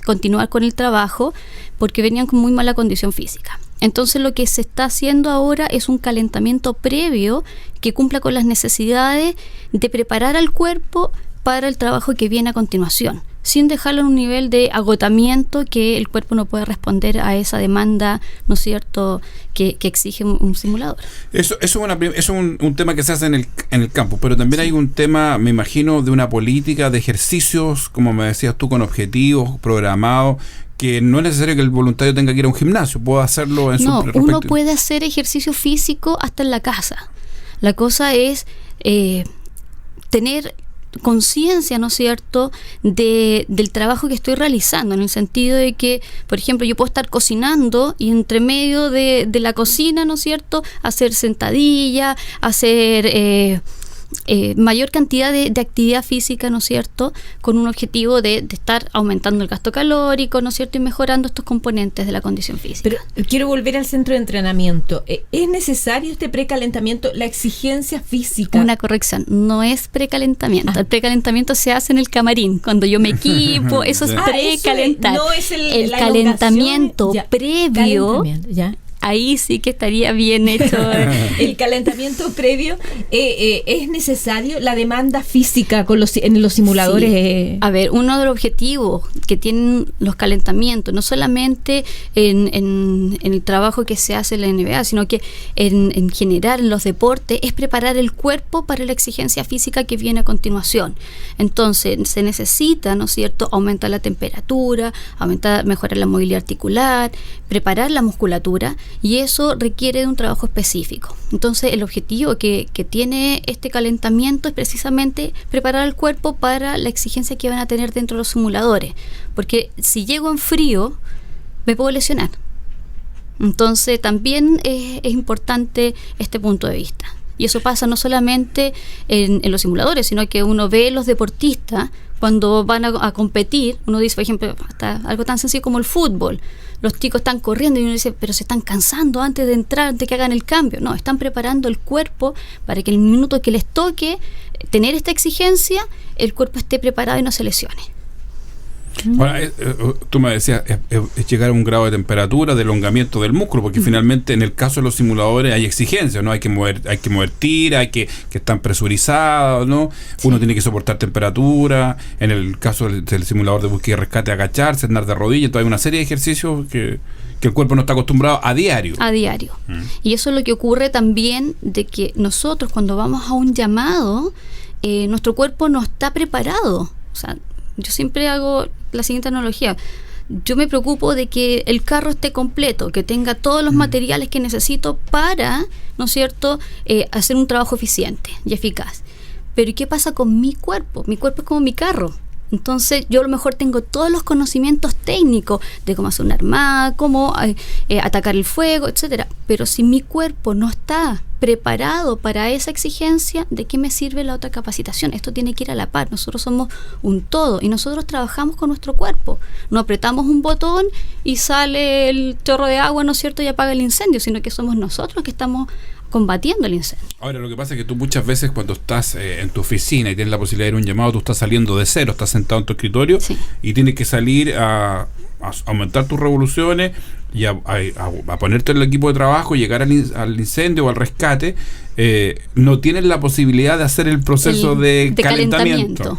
E: continuar con el trabajo porque venían con muy mala condición física. Entonces lo que se está haciendo ahora es un calentamiento previo que cumpla con las necesidades de preparar al cuerpo para el trabajo que viene a continuación, sin dejarlo en un nivel de agotamiento que el cuerpo no puede responder a esa demanda, ¿no es cierto?, que exige un simulador.
C: Eso es un tema que se hace en el campo, pero también hay un tema, me imagino, de una política de ejercicios, como me decías tú, con objetivos programados, que no es necesario que el voluntario tenga que ir a un gimnasio, puede hacerlo en su respectivo.
E: Uno puede hacer ejercicio físico hasta en la casa. La cosa es tener conciencia, ¿no es cierto?, del trabajo que estoy realizando, en el sentido de que, por ejemplo, yo puedo estar cocinando y entre medio de la cocina, ¿no es cierto?, hacer sentadilla, hacer mayor cantidad de actividad física, ¿no es cierto?, con un objetivo de estar aumentando el gasto calórico, ¿no es cierto?, y mejorando estos componentes de la condición física.
B: Pero quiero volver al centro de entrenamiento. ¿Es necesario este precalentamiento, la exigencia física?
E: Una corrección, no es precalentamiento. El precalentamiento se hace en el camarín, cuando yo me equipo, eso es precalentar.
B: No es
E: el
B: la
E: calentamiento
B: elongación,
E: previo.
B: Ya.
E: Ahí sí que estaría bien hecho.
B: El calentamiento previo, ¿es necesario la demanda física en los simuladores?
E: Sí. A ver, uno de los objetivos que tienen los calentamientos, no solamente en el trabajo que se hace en la NBA, sino que en general en los deportes, es preparar el cuerpo para la exigencia física que viene a continuación. Entonces se necesita, ¿no es cierto?, aumentar la temperatura, mejorar la movilidad articular, preparar la musculatura, y eso requiere de un trabajo específico. Entonces el objetivo que tiene este calentamiento es precisamente preparar el cuerpo para la exigencia que van a tener dentro de los simuladores, porque si llego en frío me puedo lesionar. Entonces también es importante este punto de vista. Y eso pasa no solamente en los simuladores, sino que uno ve los deportistas cuando van a competir. Uno dice, por ejemplo, hasta algo tan sencillo como el fútbol. Los chicos están corriendo y uno dice, pero se están cansando antes de entrar, antes que hagan el cambio. No, están preparando el cuerpo para que en el minuto que les toque tener esta exigencia, el cuerpo esté preparado y no se lesione.
C: Ahora, tú me decías, es llegar a un grado de temperatura, de elongamiento del músculo, porque finalmente en el caso de los simuladores hay exigencias, ¿no? Hay que mover tiras, que están presurizados, ¿no? Sí. Uno tiene que soportar temperatura. En el caso del simulador de búsqueda y rescate, agacharse, andar de rodillas. Entonces hay una serie de ejercicios que el cuerpo no está acostumbrado a diario. Y eso es lo que ocurre también, de que nosotros cuando vamos a un llamado, nuestro cuerpo no está preparado. O sea, yo siempre hago la siguiente analogía. Yo me preocupo de que el carro esté completo, que tenga todos los materiales que necesito para, ¿no es cierto?, hacer un trabajo eficiente y eficaz. Pero ¿y qué pasa con mi cuerpo? Mi cuerpo es como mi carro. Entonces yo a lo mejor tengo todos los conocimientos técnicos de cómo hacer una armada, cómo atacar el fuego, etcétera. Pero si mi cuerpo no está preparado para esa exigencia, ¿de qué me sirve la otra capacitación? Esto tiene que ir a la par. Nosotros somos un todo y nosotros trabajamos con nuestro cuerpo. No apretamos un botón y sale el chorro de agua, ¿no es cierto?, y apaga el incendio, sino que somos nosotros que estamos combatiendo el incendio. Ahora, lo que pasa es que tú muchas veces cuando estás en tu oficina y tienes la posibilidad de ir a un llamado, tú estás saliendo de cero, estás sentado en tu escritorio, sí, y tienes que salir a aumentar tus revoluciones y a ponerte en el equipo de trabajo, llegar al incendio o al rescate. No tienes la posibilidad de hacer el proceso de calentamiento.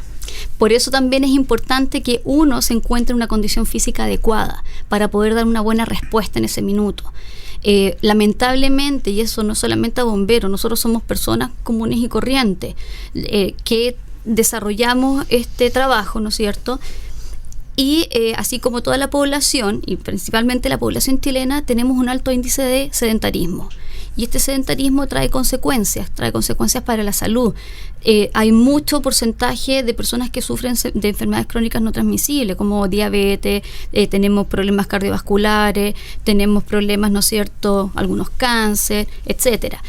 E: Por eso también es importante que uno se encuentre en una condición física adecuada para poder dar una buena respuesta en ese minuto. Lamentablemente, y eso no solamente a bomberos, nosotros somos personas comunes y corrientes que desarrollamos este trabajo, ¿no es cierto? Y así como toda la población, y principalmente la población chilena, tenemos un alto índice de sedentarismo. Y este sedentarismo trae consecuencias para la salud. Hay mucho porcentaje de personas que sufren de enfermedades crónicas no transmisibles, como diabetes, tenemos problemas cardiovasculares, tenemos problemas, ¿no es cierto?, algunos cáncer, etcétera.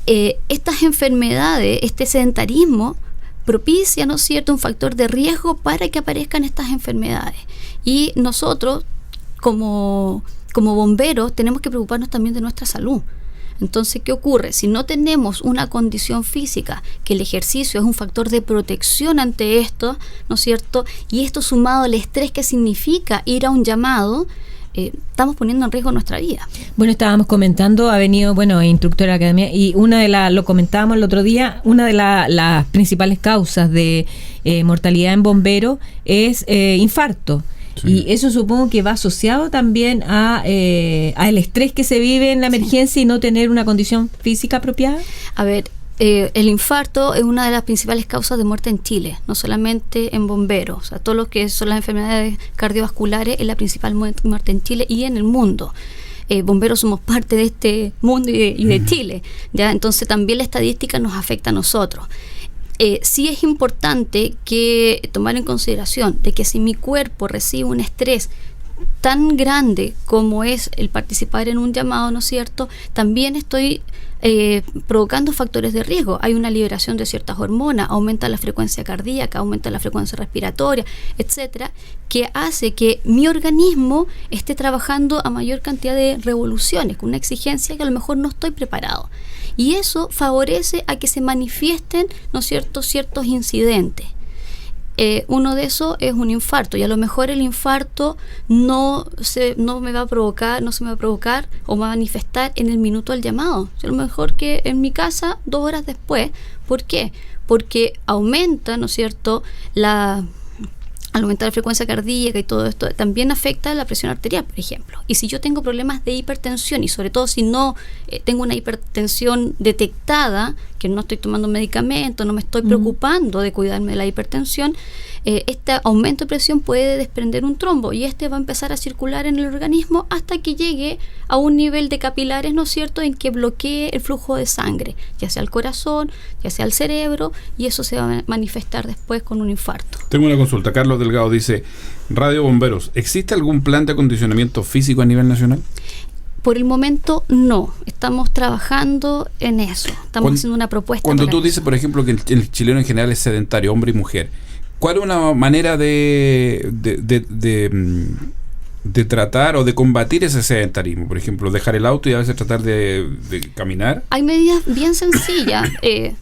E: Estas enfermedades, este sedentarismo, propicia, ¿no es cierto?, un factor de riesgo para que aparezcan estas enfermedades. Y nosotros, como bomberos, tenemos que preocuparnos también de nuestra salud. Entonces, ¿qué ocurre? Si no tenemos una condición física, que el ejercicio es un factor de protección ante esto, ¿no es cierto?, y esto sumado al estrés que significa ir a un llamado, estamos poniendo en riesgo nuestra vida.
B: Bueno, estábamos comentando, ha venido, instructora de la academia, y lo comentábamos el otro día, una de las principales causas de mortalidad en bomberos es infarto. Sí. Y eso supongo que va asociado también a el estrés que se vive en la emergencia, sí, y no tener una condición física apropiada.
E: A ver, el infarto es una de las principales causas de muerte en Chile, no solamente en bomberos. O sea, todo lo que son las enfermedades cardiovasculares es la principal muerte en Chile y en el mundo. Bomberos somos parte de este mundo y de Chile, ¿ya? Entonces también la estadística nos afecta a nosotros. Sí es importante que tomar en consideración de que si mi cuerpo recibe un estrés tan grande como es el participar en un llamado, ¿no es cierto?, también estoy provocando factores de riesgo. Hay una liberación de ciertas hormonas, aumenta la frecuencia cardíaca, aumenta la frecuencia respiratoria, etcétera, que hace que mi organismo esté trabajando a mayor cantidad de revoluciones, con una exigencia que a lo mejor no estoy preparado. Y eso favorece a que se manifiesten, ¿no es cierto?, ciertos incidentes. Uno de esos es un infarto, y a lo mejor el infarto no se me va a provocar o va a manifestar en el minuto del llamado. A lo mejor que en mi casa 2 horas después. ¿Por qué? Porque aumenta, ¿no es cierto?, al aumentar la frecuencia cardíaca y todo esto, también afecta la presión arterial, por ejemplo. Y si yo tengo problemas de hipertensión, y sobre todo si no tengo una hipertensión detectada, que no estoy tomando medicamentos, no me estoy preocupando de cuidarme de la hipertensión, este aumento de presión puede desprender un trombo, y este va a empezar a circular en el organismo hasta que llegue a un nivel de capilares, ¿no es cierto?, en que bloquee el flujo de sangre, ya sea al corazón, ya sea al cerebro, y eso se va a manifestar después con un infarto.
C: Tengo una consulta. Carlos Delgado dice: Radio Bomberos, ¿existe algún plan de acondicionamiento físico a nivel nacional?
E: Por el momento no, estamos trabajando en eso, estamos haciendo una propuesta.
C: Cuando tú dices, por ejemplo, que el chileno en general es sedentario, hombre y mujer, ¿cuál es una manera de tratar o de combatir ese sedentarismo? Por ejemplo, dejar el auto y a veces tratar de caminar.
E: Hay medidas bien sencillas.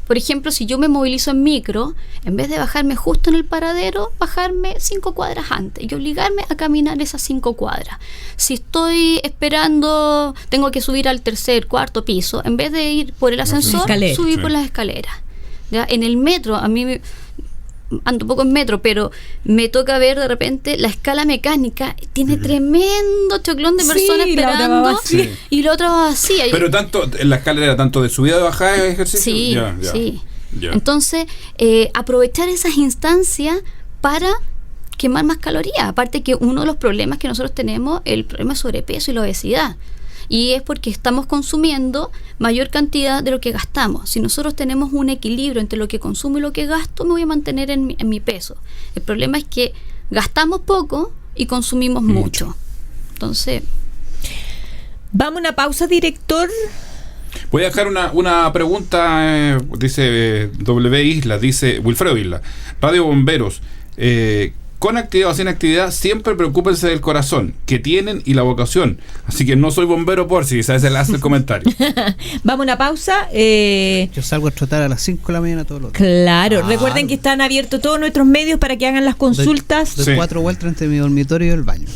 E: Por ejemplo, si yo me movilizo en micro, en vez de bajarme justo en el paradero, bajarme 5 cuadras antes y obligarme a caminar esas 5 cuadras. Si estoy esperando, tengo que subir al 3er, 4º piso, en vez de ir por el ascensor, subir por las escaleras. ¿Ya? En el metro, a mí ando un poco en metro, pero me toca ver de repente la escala mecánica, tiene tremendo choclón de personas esperando, y la otra va vacía.
C: Pero tanto en la escalera, tanto de subida y de bajada de ejercicio.
E: Sí. Entonces, aprovechar esas instancias para quemar más calorías. Aparte que uno de los problemas que nosotros tenemos, el problema de sobrepeso y la obesidad. Y es porque estamos consumiendo mayor cantidad de lo que gastamos. Si nosotros tenemos un equilibrio entre lo que consumo y lo que gasto, me voy a mantener en mi peso. El problema es que gastamos poco y consumimos mucho. Entonces,
B: vamos a una pausa, director.
C: Voy a dejar una pregunta, dice W Isla, dice Wilfredo Isla. Radio Bomberos, con actividad o sin actividad, siempre preocúpense del corazón que tienen y la vocación. Así que no soy bombero por si sabes, le hace el comentario.
B: Vamos a una pausa.
D: Yo salgo a trotar a las 5 de la mañana todos los días.
B: Claro, recuerden que están abiertos todos nuestros medios para que hagan las consultas.
D: Doy 4 vueltas entre mi dormitorio y el baño.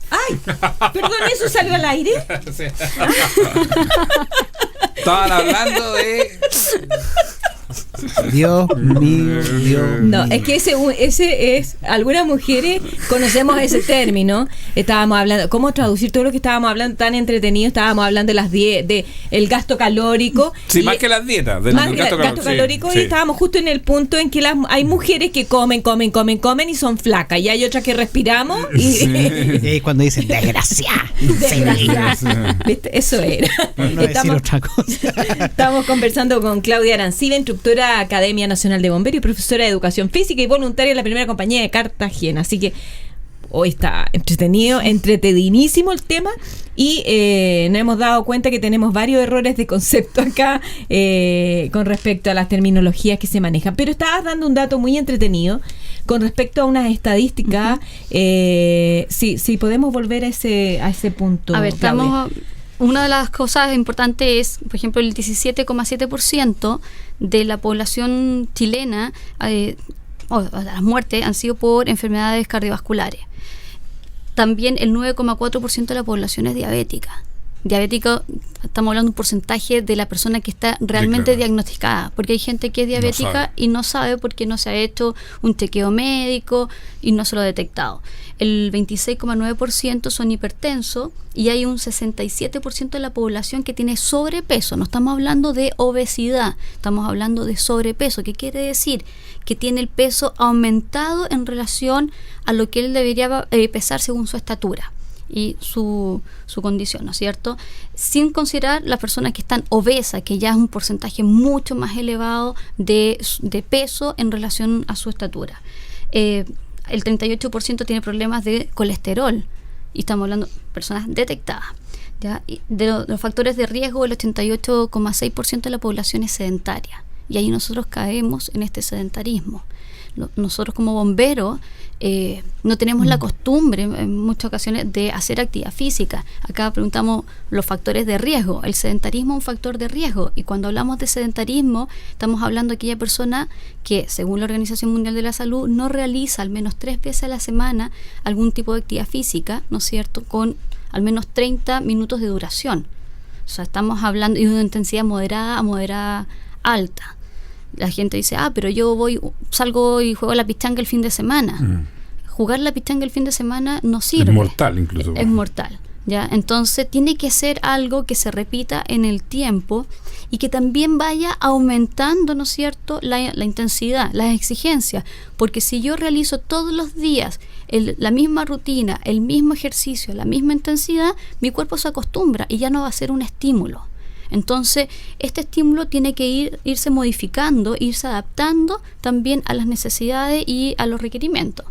B: ¡Ay! Perdón, ¿eso salió al aire?
C: Sí. Estaban hablando de...
D: Dios mío, Dios
B: No,
D: mío.
B: es que ese es, algunas mujeres conocemos ese término. Estábamos hablando, ¿cómo traducir todo lo que estábamos hablando tan entretenido? Estábamos hablando de las de el gasto calórico.
C: Sí, más que las dietas, del
B: más
C: gasto
B: calórico,
C: sí.
B: Y estábamos justo en el punto en que hay mujeres que comen y son flacas, y hay otras que respiramos y
D: cuando dicen desgraciada.
B: ¿Viste? Eso era.
D: No decir otra cosa.
B: Estamos conversando con Claudia Arancibia, instructora Academia Nacional de Bomberos y profesora de Educación Física y voluntaria en la primera compañía de Cartagena. Así que hoy está entretenidísimo el tema, y nos hemos dado cuenta que tenemos varios errores de concepto acá con respecto a las terminologías que se manejan. Pero estabas dando un dato muy entretenido con respecto a unas estadísticas. Si podemos volver a ese punto.
E: A ver, una de las cosas importantes es, por ejemplo, el 17,7% de la población chilena, las muertes han sido por enfermedades cardiovasculares. También el 9,4% de la población es diabética. Diabético, estamos hablando de un porcentaje de la persona que está realmente diagnosticada, porque hay gente que es diabética y no sabe porque no se ha hecho un chequeo médico y no se lo ha detectado. El 26,9% son hipertensos, y hay un 67% de la población que tiene sobrepeso. No estamos hablando de obesidad, estamos hablando de sobrepeso. ¿Qué quiere decir? Que tiene el peso aumentado en relación a lo que él debería pesar según su estatura y su condición, ¿no es cierto? Sin considerar las personas que están obesas, que ya es un porcentaje mucho más elevado de peso en relación a su estatura. El 38% tiene problemas de colesterol, y estamos hablando de personas detectadas. ¿Ya? Y de los factores de riesgo, el 88,6% de la población es sedentaria, y ahí nosotros caemos en este sedentarismo. Nosotros como bomberos no tenemos la costumbre en muchas ocasiones de hacer actividad física. Acá preguntamos los factores de riesgo. El sedentarismo es un factor de riesgo, y cuando hablamos de sedentarismo estamos hablando de aquella persona que, según la Organización Mundial de la Salud, no realiza al menos 3 veces a la semana algún tipo de actividad física, ¿no es cierto?, con al menos 30 minutos de duración. O sea, estamos hablando de una intensidad moderada a moderada alta. La gente dice, pero yo salgo y juego a la pichanga el fin de semana. Jugar la pichanga el fin de semana no sirve.
C: Es mortal incluso.
E: Es mortal. ¿Ya? Entonces tiene que ser algo que se repita en el tiempo y que también vaya aumentando, ¿no es cierto?, la intensidad, las exigencias, porque si yo realizo todos los días la misma rutina, el mismo ejercicio, la misma intensidad, mi cuerpo se acostumbra y ya no va a ser un estímulo. Entonces este estímulo tiene que irse modificando, irse adaptando también a las necesidades y a los requerimientos.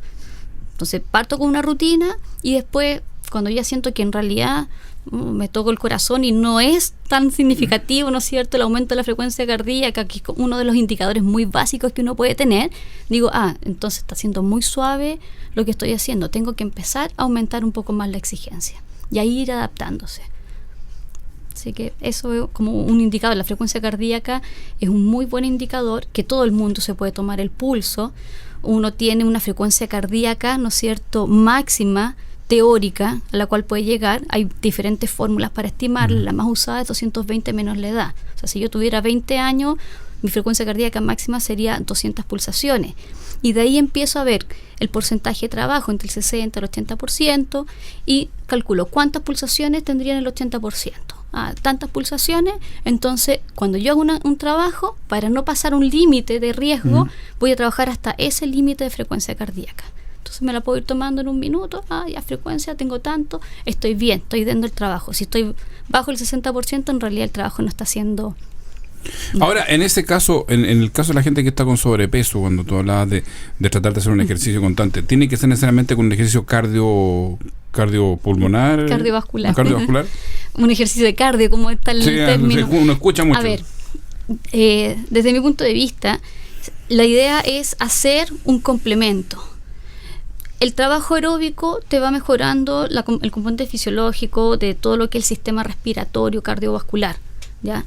E: Entonces parto con una rutina y después, cuando ya siento que en realidad me toco el corazón y no es tan significativo, ¿no es cierto?, el aumento de la frecuencia cardíaca, que es uno de los indicadores muy básicos que uno puede tener, digo, entonces está siendo muy suave lo que estoy haciendo, tengo que empezar a aumentar un poco más la exigencia y ahí ir adaptándose. Así que eso es como un indicador. La frecuencia cardíaca es un muy buen indicador, que todo el mundo se puede tomar el pulso. Uno tiene una frecuencia cardíaca, ¿no es cierto?, máxima, teórica, a la cual puede llegar. Hay diferentes fórmulas para estimarla. La más usada es 220 menos la edad. O sea, si yo tuviera 20 años, mi frecuencia cardíaca máxima sería 200 pulsaciones. Y de ahí empiezo a ver el porcentaje de trabajo entre el 60 y el 80% y calculo cuántas pulsaciones tendrían el 80%. Tantas pulsaciones, entonces cuando yo hago un trabajo, para no pasar un límite de riesgo, voy a trabajar hasta ese límite de frecuencia cardíaca. Entonces me la puedo ir tomando en un minuto, ya frecuencia, tengo tanto, estoy bien, estoy dando el trabajo. Si estoy bajo el 60%, en realidad el trabajo no está haciendo...
C: Ahora, en ese caso, en el caso de la gente que está con sobrepeso, cuando tú hablabas de tratar de hacer un ejercicio constante, ¿tiene que ser necesariamente con un ejercicio cardiopulmonar?
E: Cardiovascular. Un ejercicio de cardio, como está el término.
C: Uno escucha mucho.
E: A ver, desde mi punto de vista, la idea es hacer un complemento. El trabajo aeróbico te va mejorando el componente fisiológico de todo lo que es el sistema respiratorio, cardiovascular, ¿ya?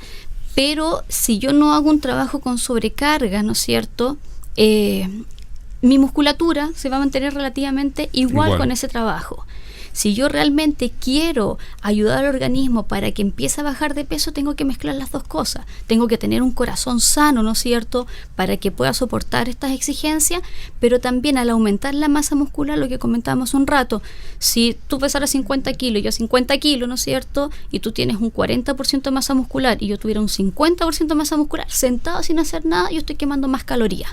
E: Pero si yo no hago un trabajo con sobrecarga, ¿no es cierto?, mi musculatura se va a mantener relativamente igual con ese trabajo. Si yo realmente quiero ayudar al organismo para que empiece a bajar de peso, tengo que mezclar las dos cosas. Tengo que tener un corazón sano, ¿no es cierto?, para que pueda soportar estas exigencias, pero también al aumentar la masa muscular, lo que comentábamos un rato, si tú pesaras 50 kilos y yo 50 kilos, ¿no es cierto?, y tú tienes un 40% de masa muscular y yo tuviera un 50% de masa muscular, sentado sin hacer nada, yo estoy quemando más calorías.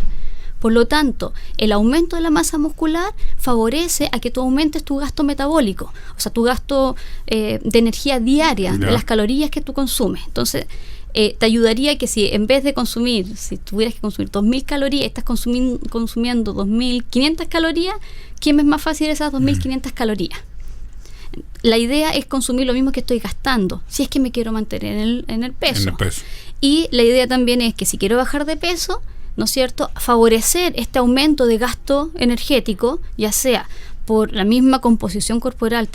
E: Por lo tanto, el aumento de la masa muscular favorece a que tú aumentes tu gasto metabólico, o sea, tu gasto de energía diaria, de las calorías que tú consumes. Entonces, te ayudaría que si en vez de si tuvieras que consumir 2.000 calorías, estás consumiendo 2.500 calorías, quemes más fácil esas 2.500 calorías. La idea es consumir lo mismo que estoy gastando, si es que me quiero mantener en el peso. Y la idea también es que si quiero bajar de peso, ¿no es cierto?, favorecer este aumento de gasto energético, ya sea por la misma composición corporal,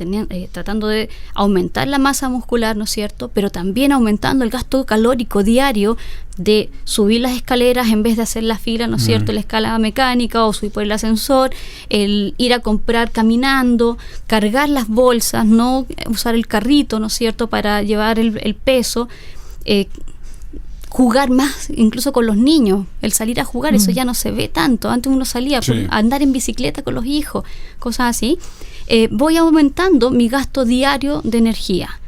E: tratando de aumentar la masa muscular, ¿no es cierto?, pero también aumentando el gasto calórico diario de subir las escaleras en vez de hacer la fila, ¿no es cierto?, la escalada mecánica o subir por el ascensor, el ir a comprar caminando, cargar las bolsas, no usar el carrito, ¿no es cierto?, para llevar el peso, jugar más, incluso con los niños, el salir a jugar, eso ya no se ve tanto. Antes uno salía a andar en bicicleta con los hijos, cosas así. Voy aumentando mi gasto diario de energía.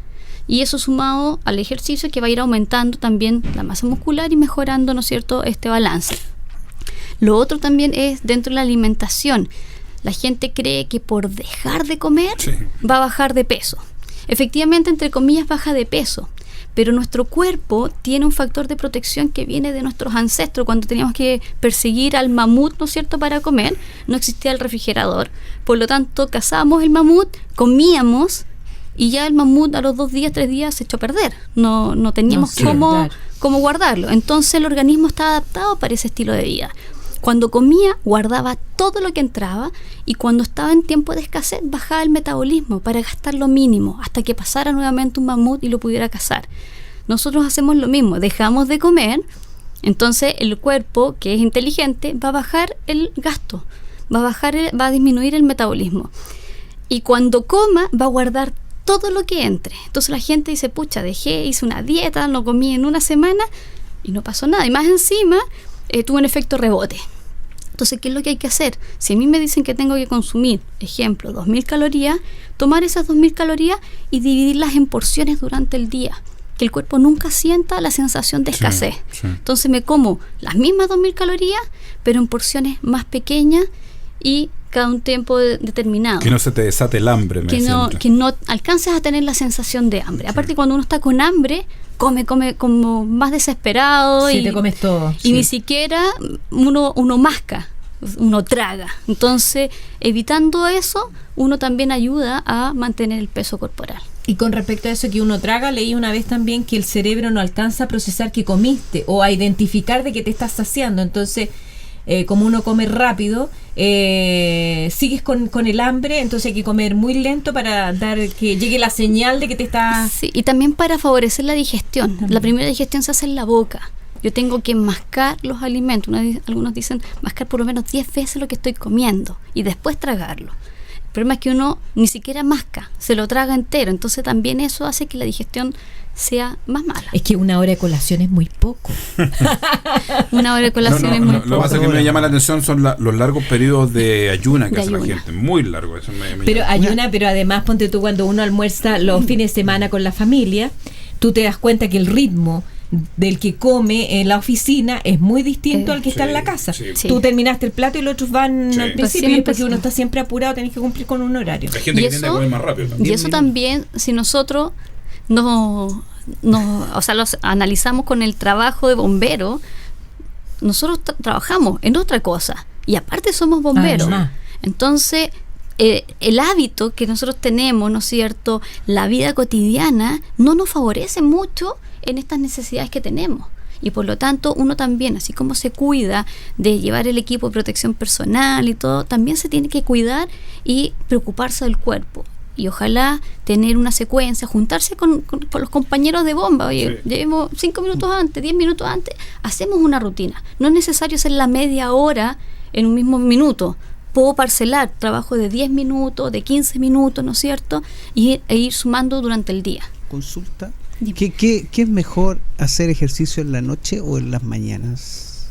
E: Y eso sumado al ejercicio que va a ir aumentando también la masa muscular y mejorando, ¿no es cierto?, este balance. Lo otro también es dentro de la alimentación. La gente cree que por dejar de comer va a bajar de peso. Efectivamente, entre comillas, baja de peso. Pero nuestro cuerpo tiene un factor de protección que viene de nuestros ancestros. Cuando teníamos que perseguir al mamut, ¿no es cierto?, para comer, no existía el refrigerador. Por lo tanto, cazábamos el mamut, comíamos, y ya el mamut a los 2 días, 3 días se echó a perder. No teníamos cómo guardarlo. Entonces el organismo está adaptado para ese estilo de vida. Cuando comía, guardaba todo lo que entraba, y cuando estaba en tiempo de escasez, bajaba el metabolismo para gastar lo mínimo, hasta que pasara nuevamente un mamut y lo pudiera cazar. Nosotros hacemos lo mismo, dejamos de comer, entonces el cuerpo, que es inteligente, va a bajar el gasto, va a disminuir el metabolismo. Y cuando coma, va a guardar todo lo que entre. Entonces la gente dice, pucha, hice una dieta, no comí en una semana, y no pasó nada. Y más encima, tuvo un efecto rebote. Entonces, ¿qué es lo que hay que hacer? Si a mí me dicen que tengo que consumir, ejemplo, 2.000 calorías, tomar esas 2.000 calorías y dividirlas en porciones durante el día, que el cuerpo nunca sienta la sensación de escasez.
C: Sí.
E: Entonces me como las mismas 2.000 calorías, pero en porciones más pequeñas y cada un tiempo determinado.
C: Que no se te desate el hambre.
E: Que no alcances a tener la sensación de hambre.
C: Sí.
E: Aparte, cuando uno está con hambre, come como más desesperado.
B: Sí,
E: y
B: te comes todo.
E: Y ni siquiera uno masca, uno traga. Entonces, evitando eso, uno también ayuda a mantener el peso corporal.
B: Y con respecto a eso que uno traga, leí una vez también que el cerebro no alcanza a procesar que comiste o a identificar de que te estás saciando. Entonces, como uno come rápido, sigues con el hambre, entonces hay que comer muy lento para dar que llegue la señal de que te estás...
E: Sí, y también para favorecer la digestión. La primera digestión se hace en la boca. Yo tengo que mascar los alimentos. Algunos dicen mascar por lo menos 10 veces lo que estoy comiendo y después tragarlo. El problema es que uno ni siquiera masca, se lo traga entero. Entonces también eso hace que la digestión sea más mala.
B: Es que una hora de colación es muy poco.
E: Una hora de colación es muy
C: Lo que
E: poco.
C: pasa es que me llama la atención son los largos periodos de ayuna que hace la gente. Muy largo. Eso
B: Pero ayuna, pero además ponte tú cuando uno almuerza los fines de semana con la familia, tú te das cuenta que el ritmo del que come en la oficina es muy distinto al que está en la casa.
C: Sí.
E: Sí.
B: Tú terminaste el plato y los otros van
C: Sí.
B: al principio,
E: Recién
B: y es porque
E: empezó.
B: uno está siempre apurado, tenés que cumplir con un horario.
C: Hay gente
E: Y
C: que tiende a
E: eso-
C: comer más rápido también.
E: Y eso también, si nosotros o sea, los analizamos con el trabajo de bombero, nosotros trabajamos en otra cosa y aparte somos bomberos.
B: Además.
E: Entonces, el hábito que nosotros tenemos, ¿no es cierto?, la vida cotidiana, no nos favorece mucho en estas necesidades que tenemos. Y por lo tanto, uno también, así como se cuida de llevar el equipo de protección personal y todo, también se tiene que cuidar y preocuparse del cuerpo. Y ojalá tener una secuencia, juntarse con los compañeros de bomba. Oye,
C: Sí.
E: llevemos 5 minutos antes, 10 minutos antes, hacemos una rutina. No es necesario hacer la media hora en un mismo minuto. Puedo parcelar trabajo de 10 minutos, de 15 minutos, ¿no es cierto? E ir sumando durante el día.
D: Consulta.
E: Dime.
D: ¿Qué es mejor, hacer ejercicio en la noche o en las mañanas?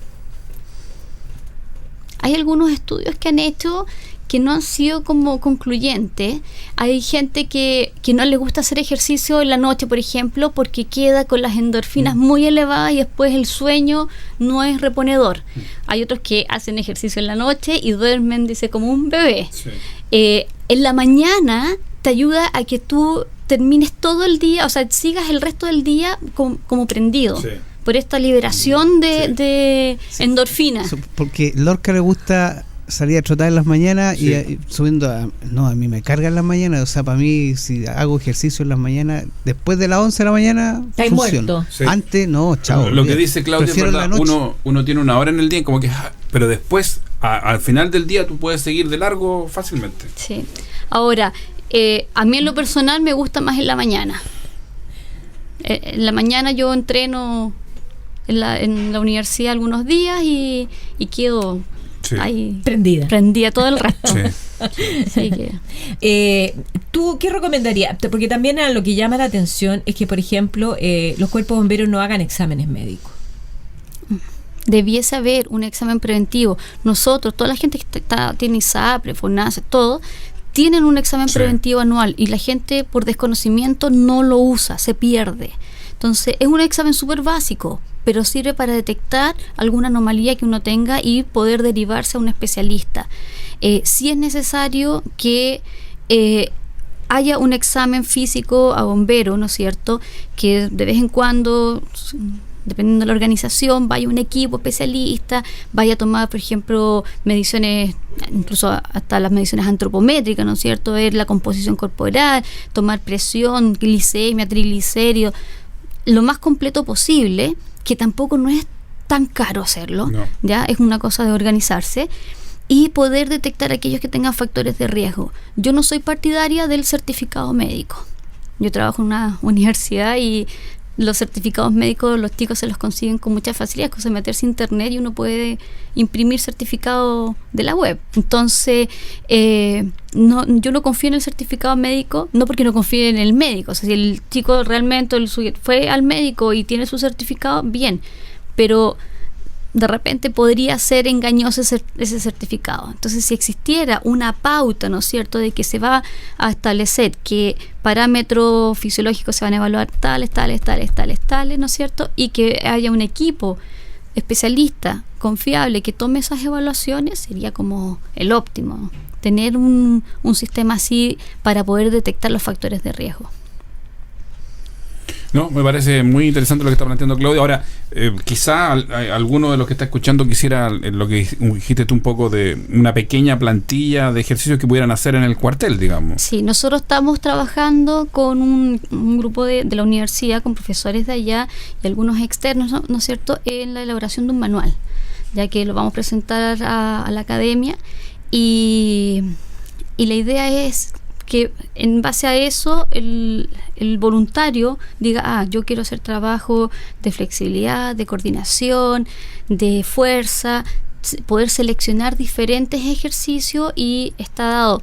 E: Hay algunos estudios que han hecho que no han sido como concluyentes. Hay gente que no le gusta hacer ejercicio en la noche, por ejemplo, porque queda con las endorfinas muy elevadas y después el sueño no es reponedor. Hay otros que hacen ejercicio en la noche y duermen, dice, como un bebé.
C: Sí.
E: En la mañana te ayuda a que tú termines todo el día, o sea, sigas el resto del día como prendido.
C: Sí.
E: Por esta liberación
C: Sí.
E: de endorfinas.
D: Porque Lorca le gusta salir a trotar en las mañanas
C: Sí.
D: y subiendo a mí me carga en las mañanas. O sea, para mí, si hago ejercicio en las mañanas, después de las 11 de la mañana,
B: Estáis
D: funciona.
B: muerto.
C: Sí.
D: Antes, no, chao.
C: Lo que
D: olvídate.
C: dice Claudia es
D: Prefiero
C: verdad.
D: la noche.
C: Uno tiene una hora en el día, como que, pero después, al final del día, tú puedes seguir de largo fácilmente.
E: Sí. Ahora, a mí en lo personal me gusta más en la mañana. En la mañana yo entreno en la universidad algunos días y quedo
C: Sí.
E: ahí
B: Prendida.
E: todo el resto.
C: Sí.
E: Así que,
B: ¿Tú qué recomendarías? Porque también lo que llama la atención es que, por ejemplo, los cuerpos bomberos no hagan exámenes médicos.
E: debiese haber un examen preventivo. Nosotros, toda la gente que tiene ISAPRE, FONASA, todo, tienen un examen
C: Sí.
E: preventivo anual y la gente por desconocimiento no lo usa, se pierde. Entonces es un examen súper básico, pero sirve para detectar alguna anomalía que uno tenga y poder derivarse a un especialista. Sí es necesario que haya un examen físico a bombero, ¿no es cierto? Que de vez en cuando, dependiendo de la organización, vaya un equipo especialista, vaya a tomar, por ejemplo, mediciones, incluso hasta las mediciones antropométricas, ¿no es cierto? Ver la composición corporal, tomar presión, glicemia, triglicéridos, lo más completo posible, que tampoco no es tan caro hacerlo,
C: No.
E: ya es una cosa de organizarse y poder detectar aquellos que tengan factores de riesgo. Yo no soy partidaria del certificado médico. Yo trabajo en una universidad y los certificados médicos los chicos se los consiguen con mucha facilidad, es cosa de meterse a internet y uno puede imprimir certificado de la web. Entonces, yo no confío en el certificado médico, no porque no confíe en el médico. O sea, si el chico realmente fue al médico y tiene su certificado, bien, pero de repente podría ser engañoso ese certificado. Entonces, si existiera una pauta, ¿no es cierto?, de que se va a establecer que parámetros fisiológicos se van a evaluar tales, ¿no es cierto?, y que haya un equipo especialista confiable que tome esas evaluaciones, sería como el óptimo, tener un sistema así para poder detectar los factores de riesgo.
C: No, me parece muy interesante lo que está planteando Claudia. Ahora, quizá alguno de los que está escuchando quisiera lo que dijiste tú un poco de una pequeña plantilla de ejercicios que pudieran hacer en el cuartel, digamos.
E: Sí, nosotros estamos trabajando con un grupo de la universidad, con profesores de allá y algunos externos, ¿no es cierto?, en la elaboración de un manual, ya que lo vamos a presentar a la academia y la idea es que en base a eso el voluntario diga, yo quiero hacer trabajo de flexibilidad, de coordinación, de fuerza, poder seleccionar diferentes ejercicios, y está dado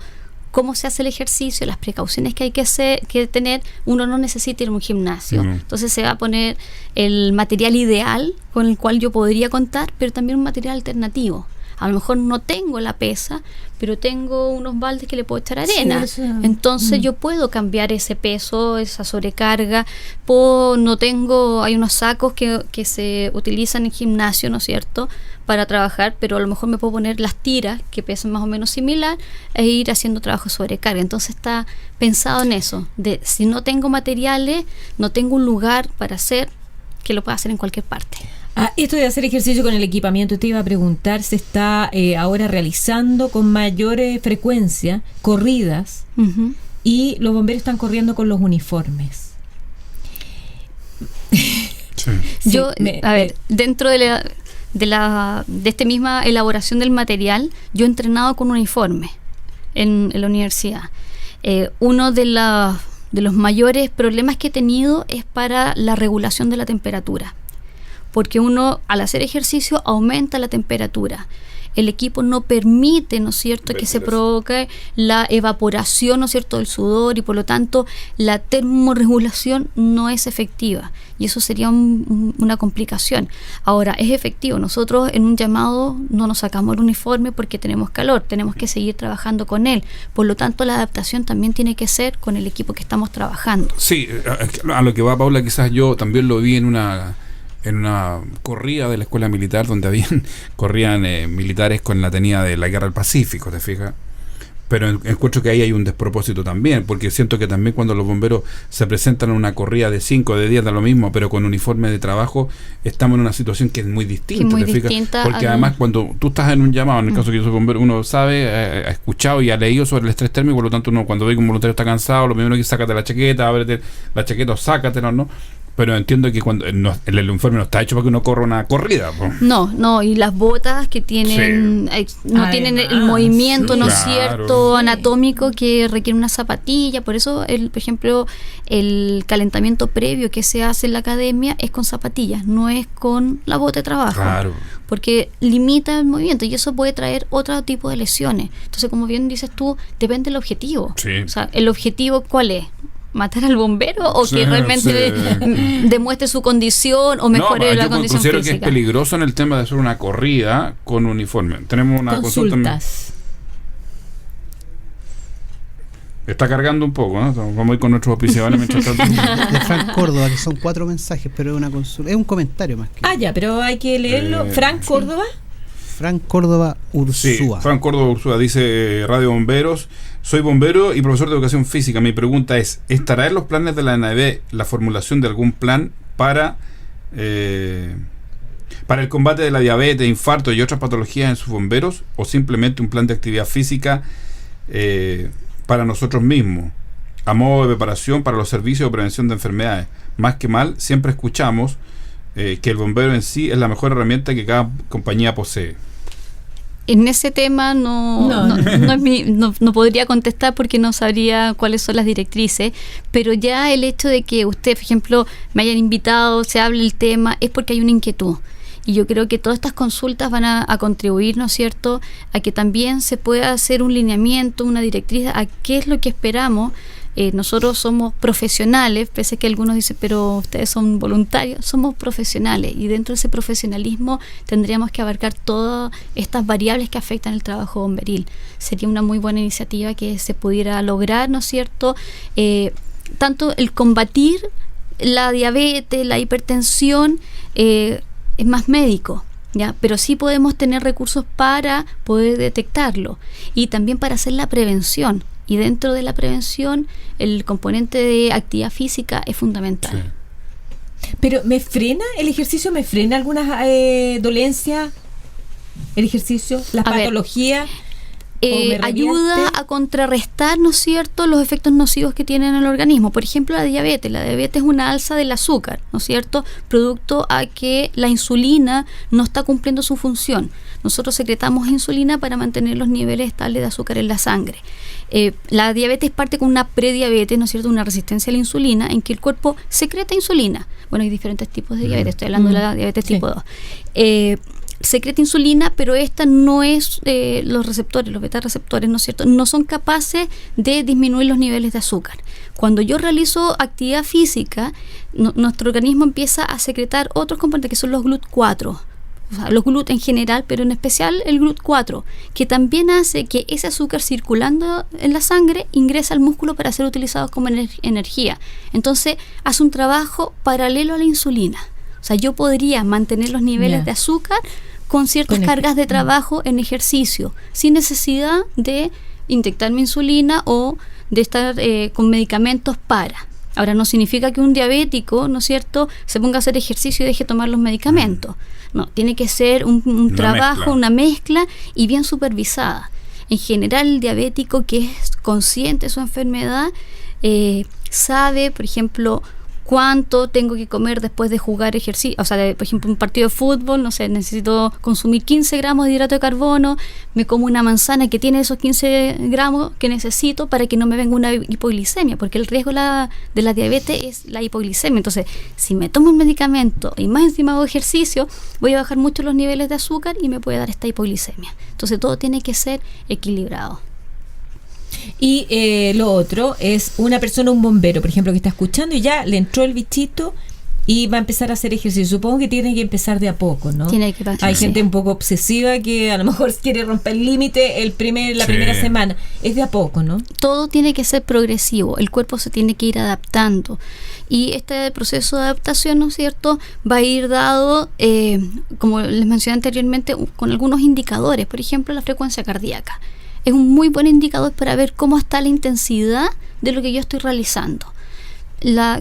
E: cómo se hace el ejercicio, las precauciones que hay que tener. Uno no necesita ir a un gimnasio, entonces se va a poner el material ideal con el cual yo podría contar, pero también un material alternativo. A lo mejor no tengo la pesa, pero tengo unos baldes que le puedo echar arena. Sí, entonces yo puedo cambiar ese peso, esa sobrecarga. Hay unos sacos que se utilizan en gimnasio, ¿no es cierto?, para trabajar, pero a lo mejor me puedo poner las tiras que pesan más o menos similar e ir haciendo trabajo de sobrecarga. Entonces está pensado en eso, de si no tengo materiales, no tengo un lugar para hacer, que lo pueda hacer en cualquier parte.
B: Esto de hacer ejercicio con el equipamiento, te iba a preguntar, se está ahora realizando con mayor frecuencia corridas, y los bomberos están corriendo con los uniformes.
E: Sí. Dentro de esta misma elaboración del material, yo he entrenado con uniforme en la universidad. Uno de los mayores problemas que he tenido es para la regulación de la temperatura, porque uno al hacer ejercicio aumenta la temperatura. El equipo no permite, ¿no es cierto?, que se provoque la evaporación, ¿no es cierto?, del sudor, y por lo tanto la termorregulación no es efectiva, y eso sería una complicación. Ahora, es efectivo. Nosotros en un llamado no nos sacamos el uniforme porque tenemos calor, tenemos que seguir trabajando con él. Por lo tanto, la adaptación también tiene que ser con el equipo que estamos trabajando.
C: Sí, a lo que va Paula, quizás yo también lo vi en una corrida de la escuela militar donde corrían militares con la tenida de la guerra del Pacífico, ¿te fijas? Pero encuentro que ahí hay un despropósito también, porque siento que también cuando los bomberos se presentan en una corrida de 5 de 10 da lo mismo, pero con uniforme de trabajo, estamos en una situación que es muy distinta, ¿te fijas? Porque además cuando tú estás en un llamado, en el caso que yo soy bombero, uno sabe, ha escuchado y ha leído sobre el estrés térmico, por lo tanto uno cuando ve que un voluntario está cansado, lo primero que sácate la chaqueta, ábrete la chaqueta o sácatela, ¿no? Pero entiendo que cuando el uniforme no está hecho para que uno corra una corrida, po.
E: No, y las botas que tienen tienen el movimiento, ¿no es cierto?, anatómico que requiere una zapatilla. Por eso, por ejemplo, el calentamiento previo que se hace en la academia es con zapatillas, no es con la bota de trabajo. Claro. Porque limita el movimiento y eso puede traer otro tipo de lesiones. Entonces, como bien dices tú, depende del objetivo. Sí. O sea, ¿el objetivo cuál es? ¿Matar al bombero o que realmente demuestre su condición o mejore la condición física? Yo considero que es
C: peligroso en el tema de hacer una corrida con uniforme. Tenemos una consulta. Está cargando un poco, ¿no? Vamos a ir con nuestros auspiciadores mientras tanto.
D: De Frank Córdoba, que son 4 mensajes, pero es una consulta, es un comentario más que.
B: Ya, pero hay que leerlo. Frank Córdoba.
D: Frank Córdoba Ursúa.
C: Sí, Frank Córdoba Ursúa dice: Radio Bomberos, soy bombero y profesor de educación física. Mi pregunta es: ¿estará en los planes de la ANAEB la formulación de algún plan para el combate de la diabetes, infarto y otras patologías en sus bomberos, o simplemente un plan de actividad física para nosotros mismos, a modo de preparación para los servicios de prevención de enfermedades? Más que mal, siempre escuchamos que el bombero en sí es la mejor herramienta que cada compañía posee.
E: En ese tema no podría contestar porque no sabría cuáles son las directrices, pero ya el hecho de que usted, por ejemplo, me hayan invitado, se hable el tema, es porque hay una inquietud. Y yo creo que todas estas consultas van a contribuir, ¿no es cierto?, a que también se pueda hacer un lineamiento, una directriz, a qué es lo que esperamos Nosotros somos profesionales, pese a que algunos dicen, pero ustedes son voluntarios, somos profesionales, y dentro de ese profesionalismo tendríamos que abarcar todas estas variables que afectan el trabajo bomberil. Sería una muy buena iniciativa que se pudiera lograr, ¿no es cierto? Tanto el combatir la diabetes, la hipertensión, es más médico, ¿ya? Pero sí podemos tener recursos para poder detectarlo y también para hacer la prevención. Y dentro de la prevención, el componente de actividad física es fundamental.
C: Sí.
B: Pero ¿el ejercicio me frena algunas dolencias? ¿El ejercicio? ¿Las patologías?
E: Ayuda a contrarrestar, ¿no es cierto?, los efectos nocivos que tiene en el organismo. Por ejemplo, la diabetes. La diabetes es una alza del azúcar, ¿no es cierto?, producto a que la insulina no está cumpliendo su función. Nosotros secretamos insulina para mantener los niveles estables de azúcar en la sangre. La diabetes parte con una prediabetes, ¿no es cierto?, una resistencia a la insulina, en que el cuerpo secreta insulina. Bueno, hay diferentes tipos de diabetes, estoy hablando de la diabetes tipo 2. Secreta insulina, pero esta no es, los beta receptores, ¿no es cierto?, no son capaces de disminuir los niveles de azúcar. Cuando yo realizo actividad física, nuestro organismo empieza a secretar otros componentes que son los GLUT4, o sea, los GLUT en general, pero en especial el GLUT4, que también hace que ese azúcar circulando en la sangre ingrese al músculo para ser utilizado como energía. Entonces hace un trabajo paralelo a la insulina. O sea, yo podría mantener los niveles de azúcar con ciertas cargas de trabajo en ejercicio, sin necesidad de inyectarme insulina o de estar con medicamentos para. Ahora, no significa que un diabético, ¿no es cierto?, se ponga a hacer ejercicio y deje de tomar los medicamentos. No, tiene que ser un trabajo, una mezcla y bien supervisada. En general, el diabético que es consciente de su enfermedad sabe, por ejemplo, cuánto tengo que comer después de jugar ejercicio, o sea, por ejemplo, un partido de fútbol, no sé, necesito consumir 15 gramos de hidrato de carbono, me como una manzana que tiene esos 15 gramos que necesito para que no me venga una hipoglicemia, porque el riesgo de la diabetes es la hipoglicemia. Entonces, si me tomo un medicamento y más encima hago ejercicio, voy a bajar mucho los niveles de azúcar y me puede dar esta hipoglicemia. Entonces, todo tiene que ser equilibrado.
B: Y lo otro es un bombero, por ejemplo, que está escuchando y ya le entró el bichito y va a empezar a hacer ejercicio. Supongo que tiene que empezar de a poco, ¿no? Hay gente un poco obsesiva que a lo mejor quiere romper el límite la primera semana. Es de a poco, ¿no?
E: Todo tiene que ser progresivo. El cuerpo se tiene que ir adaptando. Y este proceso de adaptación, ¿no es cierto?, va a ir dado, como les mencioné anteriormente, con algunos indicadores. Por ejemplo, la frecuencia cardíaca. Es un muy buen indicador para ver cómo está la intensidad de lo que yo estoy realizando.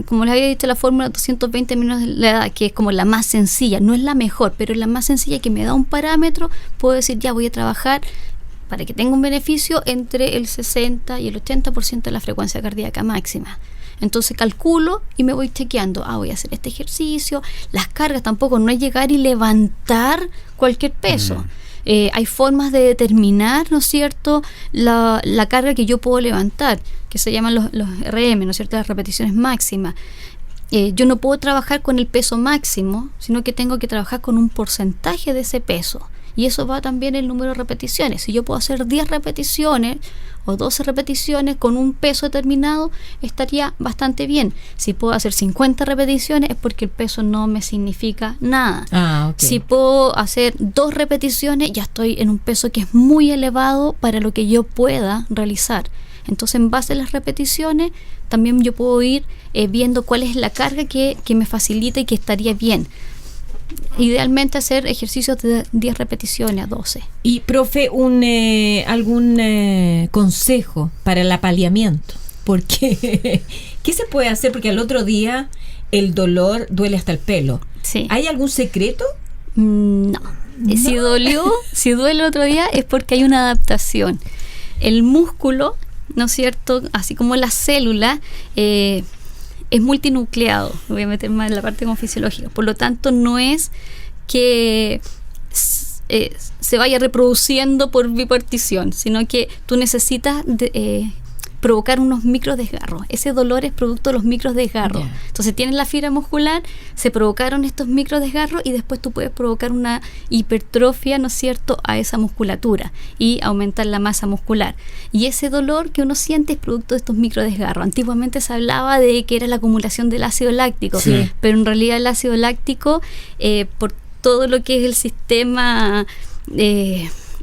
E: Como les había dicho, la fórmula 220 menos la edad, que es como la más sencilla, no es la mejor, pero es la más sencilla, que me da un parámetro. Puedo decir, ya voy a trabajar para que tenga un beneficio entre el 60 y el 80% de la frecuencia cardíaca máxima. Entonces calculo y me voy chequeando, voy a hacer este ejercicio. Las cargas tampoco no es llegar y levantar cualquier peso. Hay formas de determinar, ¿no es cierto?, la carga que yo puedo levantar, que se llaman los RM, ¿no es cierto?, las repeticiones máximas. Yo no puedo trabajar con el peso máximo, sino que tengo que trabajar con un porcentaje de ese peso. Y eso va también el número de repeticiones. Si yo puedo hacer 10 repeticiones o 12 repeticiones con un peso determinado, estaría bastante bien. Si puedo hacer 50 repeticiones es porque el peso no me significa nada.
B: Okay.
E: Si puedo hacer 2 repeticiones, ya estoy en un peso que es muy elevado para lo que yo pueda realizar. Entonces, en base a las repeticiones, también yo puedo ir viendo cuál es la carga que me facilita y que estaría bien. Idealmente hacer ejercicios de 10 repeticiones a 12.
B: Y, profe, algún consejo para el apaleamiento, porque ¿qué se puede hacer? Porque al otro día el dolor duele hasta el pelo.
E: Sí.
B: ¿Hay algún secreto?
E: No. Si duele otro día es porque hay una adaptación. El músculo, ¿no es cierto?, así como la célula, es multinucleado. Voy a meter más en la parte como fisiológica. Por lo tanto, no es que se vaya reproduciendo por bipartición, sino que tú necesitas provocar unos microdesgarros. Ese dolor es producto de los microdesgarros.
B: Yeah.
E: Entonces tienes la fibra muscular, se provocaron estos microdesgarros y después tú puedes provocar una hipertrofia, ¿no es cierto?, a esa musculatura y aumentar la masa muscular. Y ese dolor que uno siente es producto de estos microdesgarros. Antiguamente se hablaba de que era la acumulación del ácido láctico,
B: Sí.
E: pero en realidad el ácido láctico, por todo lo que es el sistema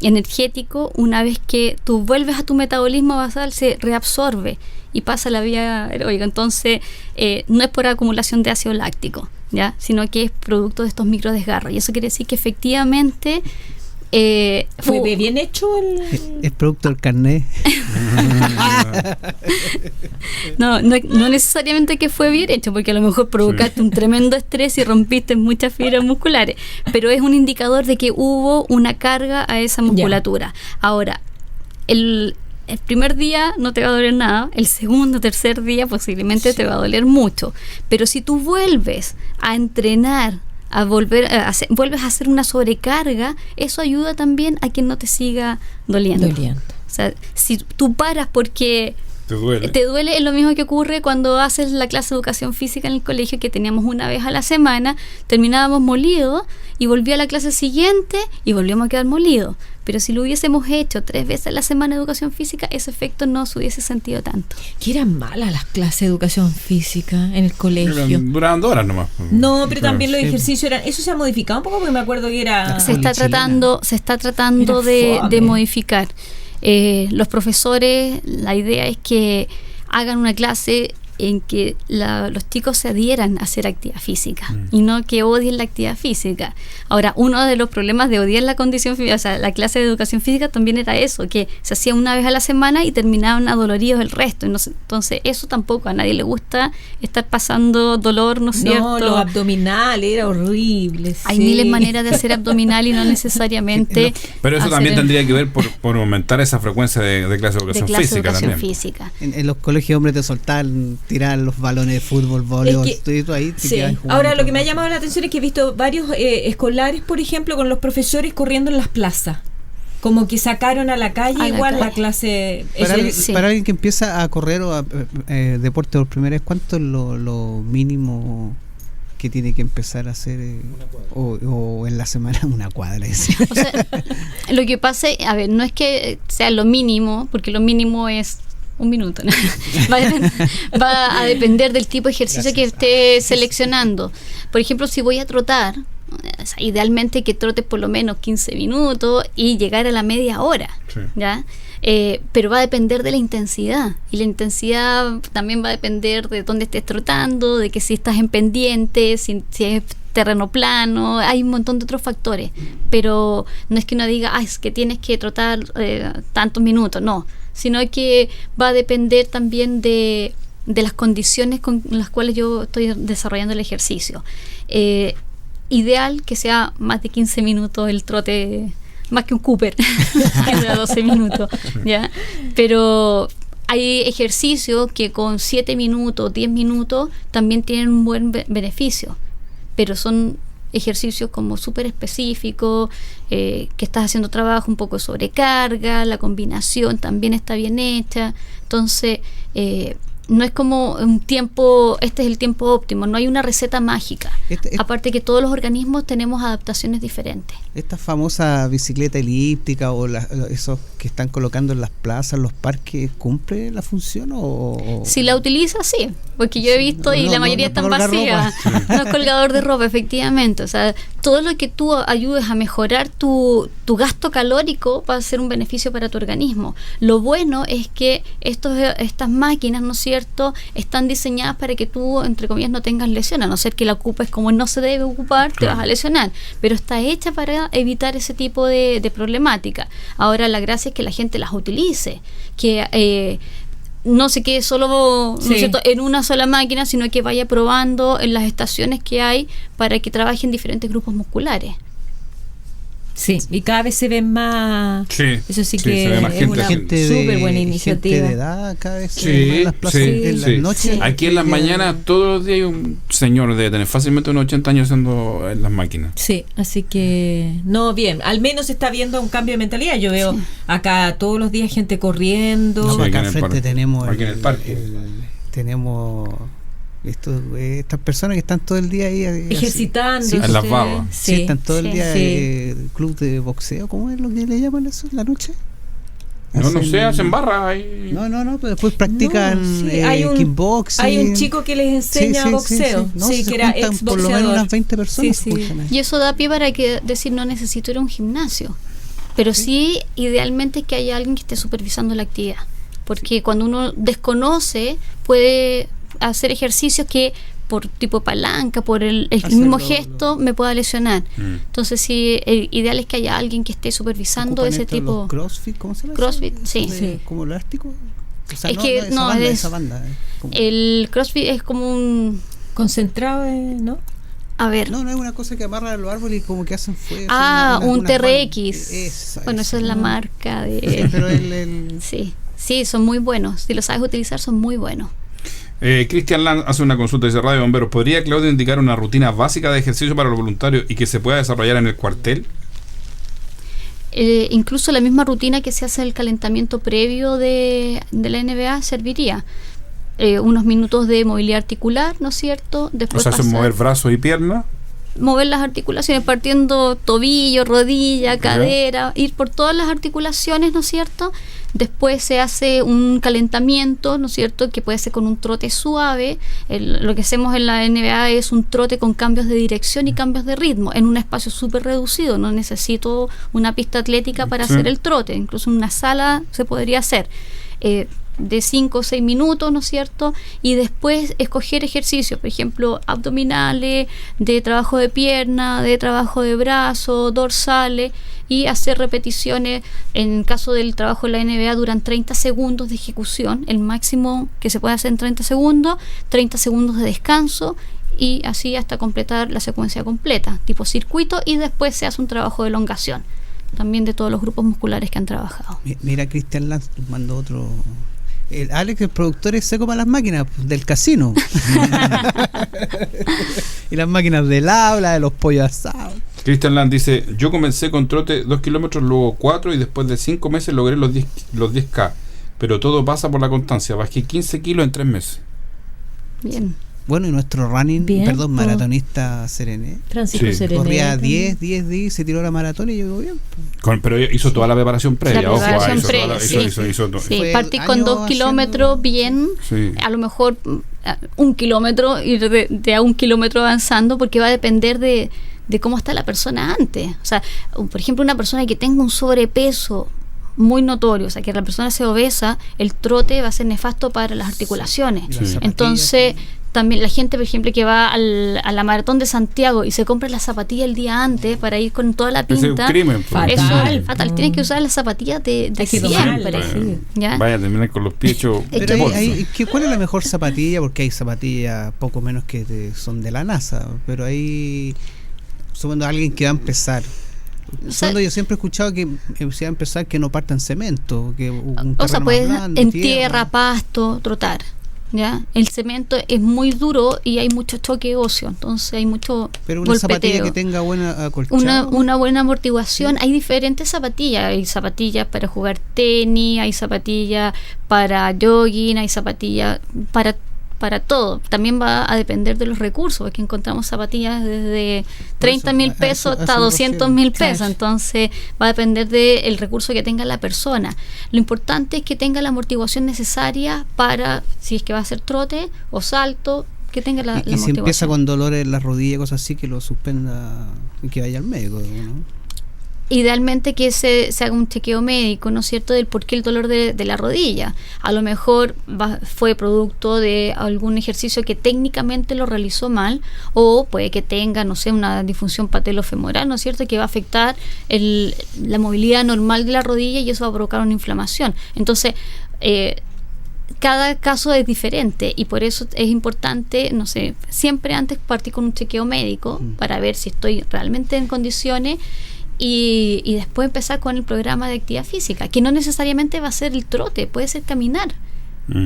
E: energético, una vez que tú vuelves a tu metabolismo basal, se reabsorbe y pasa a la vía aeróbica. Entonces no es por acumulación de ácido láctico, ¿ya?, sino que es producto de estos microdesgarros. Y eso quiere decir que efectivamente
B: ¿Fue bien hecho
D: Es producto del carnet.
E: no necesariamente que fue bien hecho, porque a lo mejor provocaste un tremendo estrés y rompiste muchas fibras musculares, pero es un indicador de que hubo una carga a esa musculatura. Ahora, el primer día no te va a doler nada, el segundo, tercer día posiblemente te va a doler mucho, pero si tú vuelves a entrenar, vuelves a hacer una sobrecarga, eso ayuda también a que no te siga doliendo. O sea, si tú paras porque te duele, es lo mismo que ocurre cuando haces la clase de educación física en el colegio, que teníamos una vez a la semana, terminábamos molidos y volví a la clase siguiente y volvíamos a quedar molidos. Pero si lo hubiésemos hecho 3 veces a la semana de educación física, ese efecto no se hubiese sentido tanto.
B: Que eran malas las clases de educación física en el colegio.
C: Duraban 2 horas nomás.
B: No, pero también los ejercicios eran... Eso se ha modificado un poco, porque me acuerdo que era...
E: Se está tratando de modificar. Los profesores, la idea es que hagan una clase en que los chicos se adhieran a hacer actividad física y no que odien la actividad física. Ahora, uno de los problemas de odiar la condición física, o sea, la clase de educación física también era eso, que se hacía una vez a la semana y terminaban adoloridos el resto. Entonces, eso tampoco a nadie le gusta, estar pasando dolor, ¿no es cierto?
B: No, los abdominales era horrible.
E: Hay miles de maneras de hacer abdominal y no necesariamente...
C: Pero eso también tendría que ver por aumentar esa frecuencia de clase de educación física también.
E: Física.
D: En los colegios hombres te soltaban, tirar los balones de fútbol, voleibol, tú ahí te quedas jugando.
B: Ahora, lo que me ha llamado la atención es que he visto varios escolares, por ejemplo, con los profesores corriendo en las plazas. Como que sacaron a la calle la clase.
D: Para alguien que empieza a correr o a deporte por primera vez, ¿cuánto es lo mínimo que tiene que empezar a hacer o en la semana? Una cuadra?
E: O sea, lo que pasa, a ver, no es que sea lo mínimo, porque lo mínimo es 1 minuto, ¿no? Va a depender del tipo de ejercicio que esté seleccionando. Por ejemplo, si voy a trotar, o sea, idealmente que trotes por lo menos 15 minutos y llegar a la media hora, ¿ya? Pero va a depender de la intensidad, y la intensidad también va a depender de dónde estés trotando, de que si estás en pendiente, si es terreno plano, hay un montón de otros factores, pero no es que uno diga, es que tienes que trotar tantos minutos, no, sino que va a depender también de las condiciones con las cuales yo estoy desarrollando el ejercicio. Ideal que sea más de 15 minutos el trote, más que un Cooper, que dura 12 minutos, ¿ya? Pero hay ejercicios que con 7 minutos, 10 minutos también tienen un buen beneficio, pero son ejercicios como súper específicos, que estás haciendo trabajo un poco de sobrecarga, la combinación también está bien hecha, entonces no es como un tiempo, este es el tiempo óptimo, no hay una receta mágica. Aparte que todos los organismos tenemos adaptaciones diferentes.
D: Esta famosa bicicleta elíptica o esos que están colocando en las plazas, los parques, ¿cumple la función o...?
E: Si la utiliza, sí, porque yo he visto y la mayoría están vacías. No es colgador de ropa, efectivamente. O sea, todo lo que tú ayudes a mejorar tu gasto calórico va a ser un beneficio para tu organismo. Lo bueno es que estas máquinas, ¿no es cierto?, están diseñadas para que tú, entre comillas, no tengas lesiones, a no ser que la ocupes como no se debe ocupar, te vas a lesionar, pero está hecha para evitar ese tipo de problemática. Ahora, la gracia es que la gente las utilice, que no se quede solo, ¿no es cierto?, en una sola máquina, sino que vaya probando en las estaciones que hay para que trabajen diferentes grupos musculares.
B: Sí, y cada vez se ven más.
C: Sí,
B: Eso sí
C: sí,
B: que
C: se ve más
B: es
C: gente
B: una
C: haciendo.
B: súper buena iniciativa.
D: Gente de edad cada vez
C: Sí,
D: más en las plazas,
C: sí,
D: en
C: sí.
D: las noches.
B: Sí.
C: Aquí en las
D: Ya-
C: mañanas, todos los días hay un señor de tener fácilmente unos 80 años haciendo en las máquinas.
B: Sí, así que no, bien, al menos se está viendo un cambio de mentalidad. Yo veo acá todos los días gente corriendo.
D: No,
C: Sí,
D: acá
C: aquí en
D: al
C: el
D: frente
C: parque.
D: tenemos
C: Aquí en el parque.
D: tenemos estas personas que están todo el día ahí
B: Ejercitando.
D: Sí,
C: en las babas.
D: Sí, están todo el día
B: sí.
D: club de boxeo, ¿cómo es lo que le llaman eso? ¿La noche?
C: No sé, hacen barras ahí.
D: No, pero después practican
B: No, sí, hay un-
D: kickboxing.
B: Hay un chico que les enseña boxeo,
D: No,
B: sí,
D: se
B: que era
D: juntan
B: ex
D: por lo menos
B: boxeador.
D: unas 20 personas.
B: Sí,
D: se
B: sí.
D: juntan ahí.
E: Y eso da pie para decir no necesito ir a un gimnasio. Pero sí, idealmente que haya alguien que esté supervisando la actividad. Porque cuando uno desconoce, puede hacer ejercicios que por tipo palanca, por el mismo gesto, me pueda lesionar. Entonces sí, el ideal es que haya alguien que esté supervisando
D: Ocupan
E: ese
D: esto,
E: tipo.
D: los CrossFit, ¿cómo se llama?
E: CrossFit,
D: Eso
E: sí.
D: de-
B: Sí.
D: ¿Como elástico? O sea,
E: Es que
D: esa
E: no,
D: banda,
E: es-
D: esa banda, como-
E: El CrossFit es como un...
B: Concentrado, ¿no?
E: A ver.
D: No es una cosa que amarran a los árboles y como que hacen fuego.
E: Un TRX.
D: Esa,
E: Bueno, esa es la marca de...
D: Pero el
E: Sí, son muy buenos. Si lo sabes utilizar, son muy buenos.
C: Cristian Land hace una consulta, dice: Radio Bomberos, ¿podría Claudio indicar una rutina básica de ejercicio para los voluntarios y que se pueda desarrollar en el cuartel?
E: Incluso la misma rutina que se hace el calentamiento previo de la NBA serviría. Unos minutos de movilidad articular, ¿no es cierto?
C: O
E: Después
C: sea, mover brazos y piernas.
E: mover las articulaciones, partiendo tobillo, rodilla, cadera, ir por todas las articulaciones, ¿no es cierto? Después se hace un calentamiento, ¿no es cierto?, que puede ser con un trote suave. Lo que hacemos en la NBA es un trote con cambios de dirección y cambios de ritmo en un espacio súper reducido. No necesito una pista atlética para
C: Sí.
E: hacer el trote, incluso en una sala se podría hacer. De 5 o 6 minutos, ¿no es cierto? Y después escoger ejercicios, por ejemplo, abdominales, de trabajo de pierna, de trabajo de brazo, dorsales, y hacer repeticiones. En caso del trabajo en la NBA duran 30 segundos de ejecución, el máximo que se puede hacer en 30 segundos de descanso, y así hasta completar la secuencia completa, tipo circuito, y después se hace un trabajo de elongación, también de todos los grupos musculares que han trabajado.
D: Mira, Cristian Lanz mandó otro. El Alex, el productor, es seco para las máquinas del casino. Y las máquinas del habla, de los pollos asados.
C: Cristian Land dice: yo comencé con trote 2 kilómetros, luego 4 y después de 5 meses logré los 10K. Pero todo pasa por la constancia. Bajé 15 kilos en 3 meses.
E: Bien.
D: Bueno, y nuestro maratonista Serené
B: Francisco
C: Sí.
B: Serené
D: corría
B: también.
D: 10 días, se tiró la maratón y llegó bien.
C: Pero hizo toda la preparación previa.
E: La
C: ojo,
E: preparación
C: hizo toda la-
E: previa,
C: hizo todo.
E: Sí,
D: Fue
E: partí con
D: años
E: 2 kilómetros
D: haciendo-
E: bien,
C: Sí.
E: a lo mejor 1 kilómetro, ir de a 1 kilómetro avanzando, porque va a depender de cómo está la persona antes. O sea, por ejemplo, una persona que tenga un sobrepeso muy notorio, o sea, que la persona sea obesa, el trote va a ser nefasto para las articulaciones.
D: Y las
C: Sí.
D: zapatillas,
E: Entonces, también la gente, por ejemplo, que va a la maratón de Santiago y se compra la zapatilla el día antes para ir con toda la
C: Ese es un
E: pinta,
C: crimen. pues.
E: eso
B: Fatal.
E: es fatal. Tienes que usar las zapatillas de
B: Hay que
E: siempre.
B: tomarlas,
C: Pues,
B: sí.
E: ¿Ya?
C: Vaya a terminar con los pies hechos
D: Pero
C: bolsa.
D: ¿cuál es la mejor zapatilla? Porque hay zapatillas poco menos que son de la NASA, pero hay supongo alguien que va a empezar.
E: sea,
D: Yo siempre he escuchado que si va a empezar que no partan cemento, que un
E: O sea,
D: terreno más
E: puedes
D: blando,
E: en tierra, pasto, trotar. ¿Ya? El cemento es muy duro y hay mucho choque óseo, entonces hay mucho
D: Pero una zapatilla
E: golpeteo.
D: que tenga buena acolchado.
E: Una buena amortiguación. Hay diferentes zapatillas. Hay zapatillas para jugar tenis, hay zapatillas para jogging, hay zapatillas para todo. También va a depender de los recursos, porque encontramos zapatillas desde 30.000 pesos hasta 200.000 pesos.
B: Claro.
E: Entonces va a depender del recurso que tenga la persona. Lo importante es que tenga la amortiguación necesaria para, si es que va a hacer trote o salto, que tenga la
D: Y si
E: amortiguación.
D: empieza con dolores en las rodillas, cosas así, que lo suspenda y que vaya al médico, ¿no?
E: Idealmente que se haga un chequeo médico, ¿no es cierto?, del por qué el dolor de la rodilla. A lo mejor fue producto de algún ejercicio que técnicamente lo realizó mal, o puede que tenga, no sé, una disfunción patelofemoral, ¿no es cierto?, que va a afectar la movilidad normal de la rodilla y eso va a provocar una inflamación. Entonces, cada caso es diferente y por eso es importante, no sé, siempre antes partir con un chequeo médico para ver si estoy realmente en condiciones. y después empezar con el programa de actividad física, que no necesariamente va a ser el trote, puede ser caminar.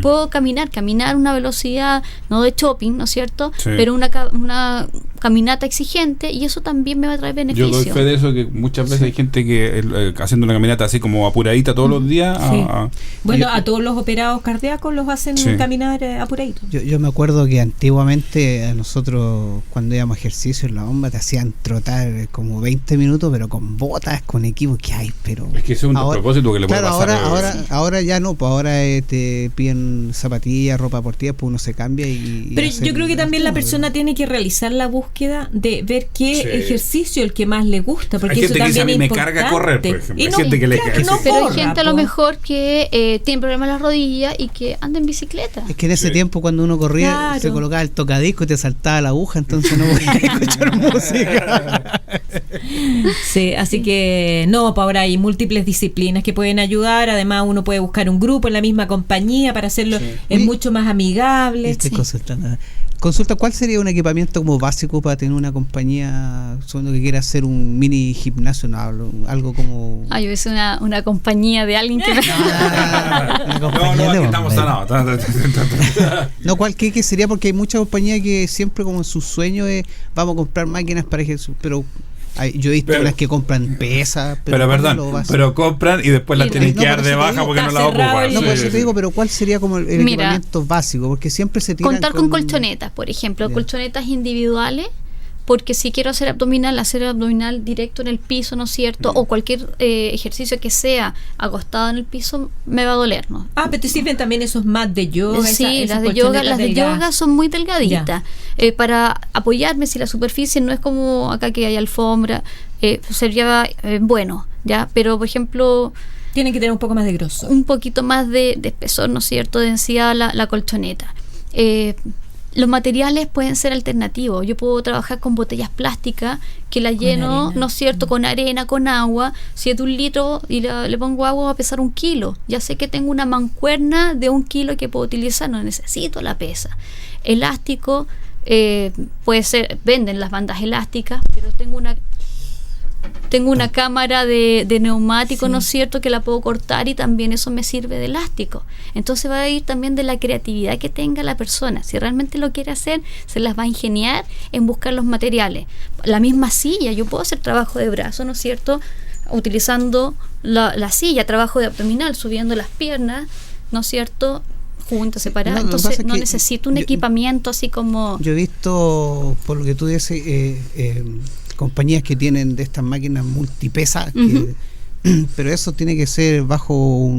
E: Puedo caminar una velocidad, no de shopping, ¿no es cierto?
C: Sí.
E: Pero una caminata exigente, y eso también me va a traer beneficio.
C: Yo doy fe de eso, que muchas veces hay gente que haciendo una caminata así como apuradita todos los días.
B: Sí. Bueno, a todos los operados cardíacos los hacen caminar apuraditos.
D: Yo me acuerdo que antiguamente a nosotros, cuando íbamos a ejercicio en la bomba, te hacían trotar como 20 minutos, pero con botas, con equipo que hay, pero...
C: Es que ese es un propósito que le puede
D: claro,
C: pasar.
D: ahora ya no, pues ahora te piden zapatillas, ropa deportiva, pues uno se cambia y
B: pero yo creo que también la persona tiene que realizar la búsqueda de ver qué ejercicio el que más le gusta, porque
C: hay
B: eso
C: gente que
B: también
C: dice, a mí
B: es
C: me carga correr, por ejemplo.
B: Y
C: Hay gente que le
B: no
E: pero hay
B: corra,
E: gente a lo mejor que tiene problemas en las rodillas y que anda en bicicleta.
D: Es que en ese tiempo, cuando uno corría, se colocaba el tocadisco y te saltaba la aguja, entonces no podía escuchar música.
B: Sí, así que no, pues ahora hay múltiples disciplinas que pueden ayudar. Además, uno puede buscar un grupo en la misma compañía para hacerlo, es mucho más amigable.
D: Consulta, ¿cuál sería un equipamiento como básico para tener una compañía, supongo que quiera hacer un mini gimnasio, algo como...
E: Yo es una compañía de alguien que...
C: No, aquí estamos sanados.
D: No, ¿qué sería? Porque hay muchas compañías que siempre como su sueño es vamos a comprar máquinas para ejercicio, pero yo he visto unas que compran pesas,
C: pero compran y después las tienen que dar de baja porque no las ocupan.
D: No, por eso te digo, pero ¿cuál sería como el equipamiento básico? Porque siempre se tiran
E: contar con colchonetas, por ejemplo, colchonetas individuales, porque si quiero hacer abdominal directo en el piso, ¿no es cierto? O cualquier ejercicio que sea acostado en el piso, me va a doler, ¿no?
B: Pero te sirven también esos mats de yoga.
E: Sí, las de yoga son muy delgaditas. Para apoyarme, si la superficie no es como acá que hay alfombra, sería bueno, ¿ya? Pero, por ejemplo...
B: Tienen que tener un poco más de grosor.
E: Un poquito más de espesor, ¿no es cierto? De densidad la colchoneta. Los materiales pueden ser alternativos. Yo puedo trabajar con botellas plásticas que la lleno, ¿no es cierto?, con arena, con agua. Si es de 1 litro y le pongo agua, va a pesar 1 kilo. Ya sé que tengo una mancuerna de 1 kilo que puedo utilizar, no necesito la pesa. Elástico, puede ser, venden las bandas elásticas, pero tengo una cámara de neumático, ¿no es cierto?, que la puedo cortar y también eso me sirve de elástico. Entonces va a ir también de la creatividad que tenga la persona. Si realmente lo quiere hacer, se las va a ingeniar en buscar los materiales. La misma silla, yo puedo hacer trabajo de brazo, ¿no es cierto?, utilizando la silla, trabajo de abdominal, subiendo las piernas, ¿no es cierto?, juntas, separadas. Entonces no necesito un equipamiento así como... Yo
D: he visto, por lo que tú dices, compañías que tienen de estas máquinas multipesas, pero eso tiene que ser bajo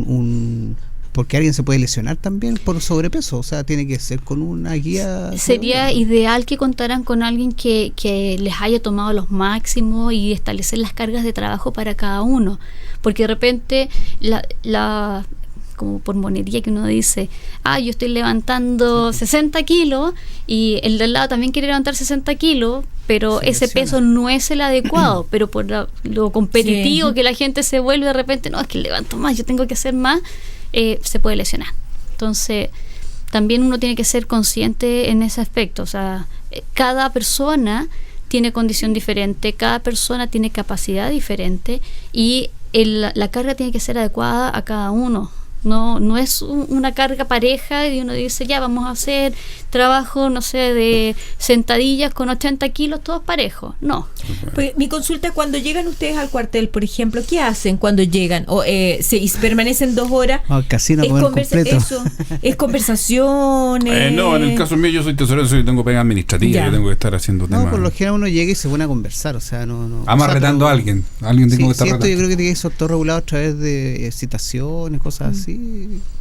D: porque alguien se puede lesionar también por sobrepeso, o sea, tiene que ser con una guía.
E: Sería ideal que contaran con alguien que les haya tomado los máximos y establecer las cargas de trabajo para cada uno, porque de repente como por monería que uno dice, yo estoy levantando 60 kilos y el del lado también quiere levantar 60 kilos, pero ese peso no es el adecuado, pero por lo competitivo que la gente se vuelve de repente, no, es que levanto más, yo tengo que hacer más, se puede lesionar. Entonces, también uno tiene que ser consciente en ese aspecto, o sea, cada persona tiene condición diferente, cada persona tiene capacidad diferente y la carga tiene que ser adecuada a cada uno. No es una carga pareja y uno dice, ya vamos a hacer trabajo, no sé, de sentadillas con 80 kilos, todos parejos. No.
B: Pues, mi consulta es cuando llegan ustedes al cuartel, por ejemplo, ¿qué hacen cuando llegan? ¿O permanecen 2 horas?
D: Casino completo.
B: Eso, ¿es conversaciones?
C: No, en el caso mío yo soy tesorero, yo tengo pega administrativa, yo tengo que estar haciendo temas.
D: No, por lo general uno llega y se pone a conversar, o sea, no.
C: Retando a alguien tengo que estar retando.
D: Yo creo que tiene que ser todo regulado a través de citaciones, cosas así.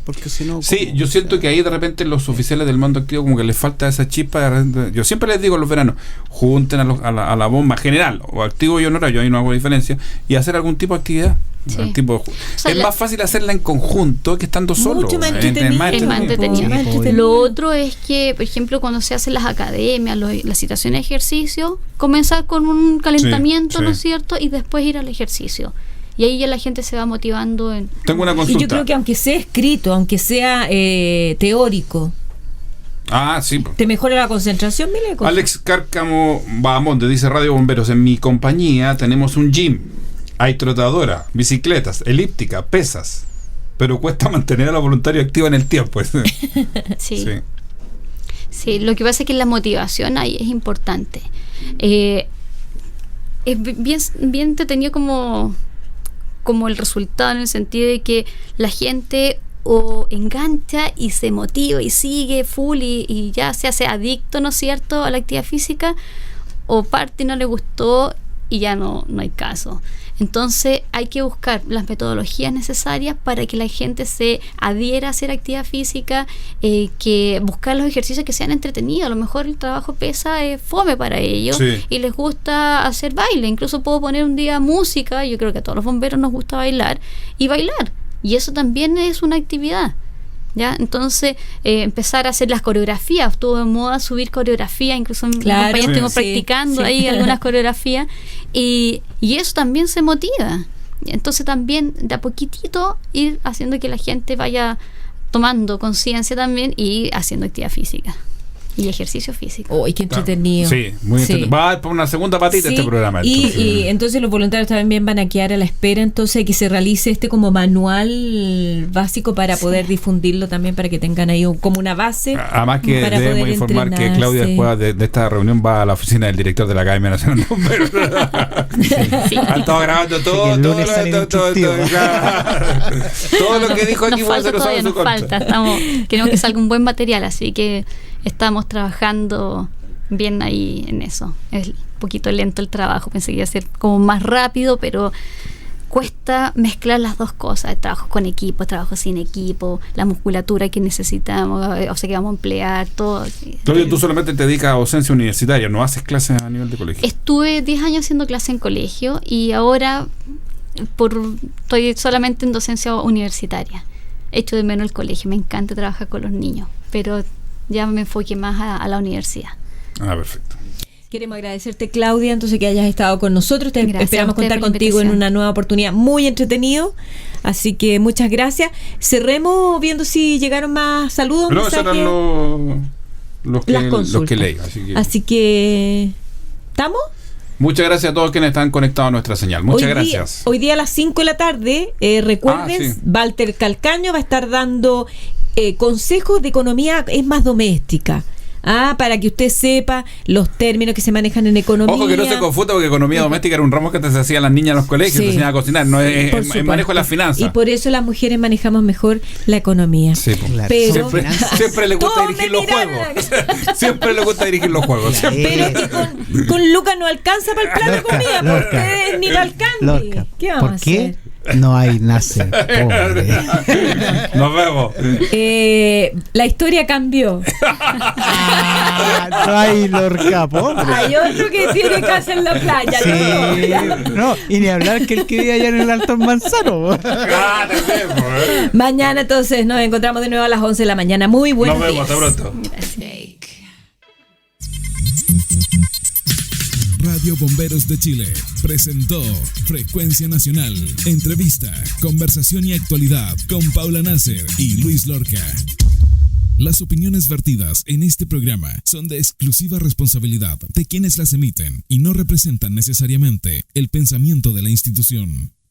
D: Porque si no,
C: sí, yo siento que ahí de repente los oficiales del mando activo como que les falta esa chispa. Yo siempre les digo a los veranos, junten a la bomba general o activo y honorario, ahí no hago diferencia, y hacer algún tipo de actividad.
E: Sí.
C: Es más fácil hacerla en conjunto que estando solo.
B: Mucho más entretenido.
E: Lo otro es que, por ejemplo, cuando se hacen las academias, las citaciones de ejercicio, comenzar con un calentamiento, ¿no es cierto? Y después ir al ejercicio. Y ahí ya la gente se va motivando.
C: Tengo una consulta.
B: Y yo creo que aunque sea escrito, aunque sea teórico,
C: sí.
B: te mejora la concentración,
C: Alex Cárcamo Bahamonde dice: Radio Bomberos, en mi compañía tenemos un gym hay trotadora, bicicletas, elíptica, pesas, pero cuesta mantener a la voluntaria activa en el tiempo.
E: Sí. Sí, lo que pasa es que la motivación ahí es importante. Es bien entretenido como el resultado, en el sentido de que la gente o engancha y se motiva y sigue full y ya se hace adicto, ¿no es cierto?, a la actividad física, o parte y no le gustó y ya no hay caso. Entonces hay que buscar las metodologías necesarias para que la gente se adhiera a hacer actividad física, que buscar los ejercicios que sean entretenidos. A lo mejor el trabajo pesa, fome para ellos, y les gusta hacer baile. Incluso puedo poner un día música, yo creo que a todos los bomberos nos gusta bailar, y eso también es una actividad. ¿Ya? Entonces, empezar a hacer las coreografías. Estuvo de moda subir coreografía, incluso mis compañeros estuvimos practicando ahí algunas coreografías, y eso también se motiva. Entonces también de a poquitito ir haciendo que la gente vaya tomando conciencia también y haciendo actividad física y ejercicio físico.
B: ¡Uy, qué entretenido!
C: Sí, muy entretenido. Va por una segunda patita este programa.
B: Y entonces los voluntarios también van a quedar a la espera entonces de que se realice como manual básico para poder difundirlo también, para que tengan ahí como una base.
C: Además que debemos informar que Claudia después de esta reunión va a la oficina del director de la Academia Nacional de Bomberos. Han estado grabando todo lo que dijo aquí.
E: Nos falta. Queremos que salga un buen material, así que estamos trabajando bien ahí en eso. Es un poquito lento el trabajo, pensé que iba a ser como más rápido, pero cuesta mezclar las dos cosas: el trabajo con equipo, trabajo sin equipo, la musculatura que necesitamos, o sea, que vamos a emplear, todo.
C: Claudia, tú solamente te dedicas a docencia universitaria, ¿no haces clases a nivel de colegio?
E: Estuve 10 años haciendo clase en colegio y ahora estoy solamente en docencia universitaria. Echo de menos el colegio, me encanta trabajar con los niños, pero ya me enfoqué más a la universidad.
C: Perfecto.
B: Queremos agradecerte, Claudia, entonces, que hayas estado con nosotros. Esperamos contar contigo en una nueva oportunidad. Muy entretenido, así que muchas gracias. Cerremos viendo si llegaron más saludos.
C: No, esos eran los que leí.
B: Así que ¿estamos?
C: Muchas gracias a todos quienes están conectados a nuestra señal. Muchas gracias.
B: Hoy día a las 5 de la tarde, recuerden, Walter Calcaño va a estar dando consejos de economía más doméstica. Para que usted sepa los términos que se manejan en economía.
C: Ojo que no se confunda, porque economía doméstica era un ramo que se hacían las niñas en los colegios, se enseñaban a cocinar, no es manejo de las finanzas.
B: Y por eso las mujeres manejamos mejor la economía.
C: Sí,
D: claro.
B: Pero
C: siempre le gusta dirigir los juegos. Siempre le gusta dirigir los juegos.
B: Pero que con Lucas no alcanza para el plato de comida, porque ustedes ni para el candy. ¿Qué vamos a hacer?
D: No hay nace. Pobre.
C: Nos vemos.
B: La historia cambió.
D: No hay Lorca, pobre.
B: Hay otro que tiene casa en la playa.
D: Sí. No, y ni hablar que él quería allá en el Alto Manzano.
B: Mañana entonces nos encontramos de nuevo a las 11 de la mañana. Muy buenos días.
C: Nos vemos, hasta pronto.
E: Gracias.
A: Radio Bomberos de Chile presentó Frecuencia Nacional. Entrevista, conversación y actualidad con Paula Nasser y Luis Lorca. Las opiniones vertidas en este programa son de exclusiva responsabilidad de quienes las emiten y no representan necesariamente el pensamiento de la institución.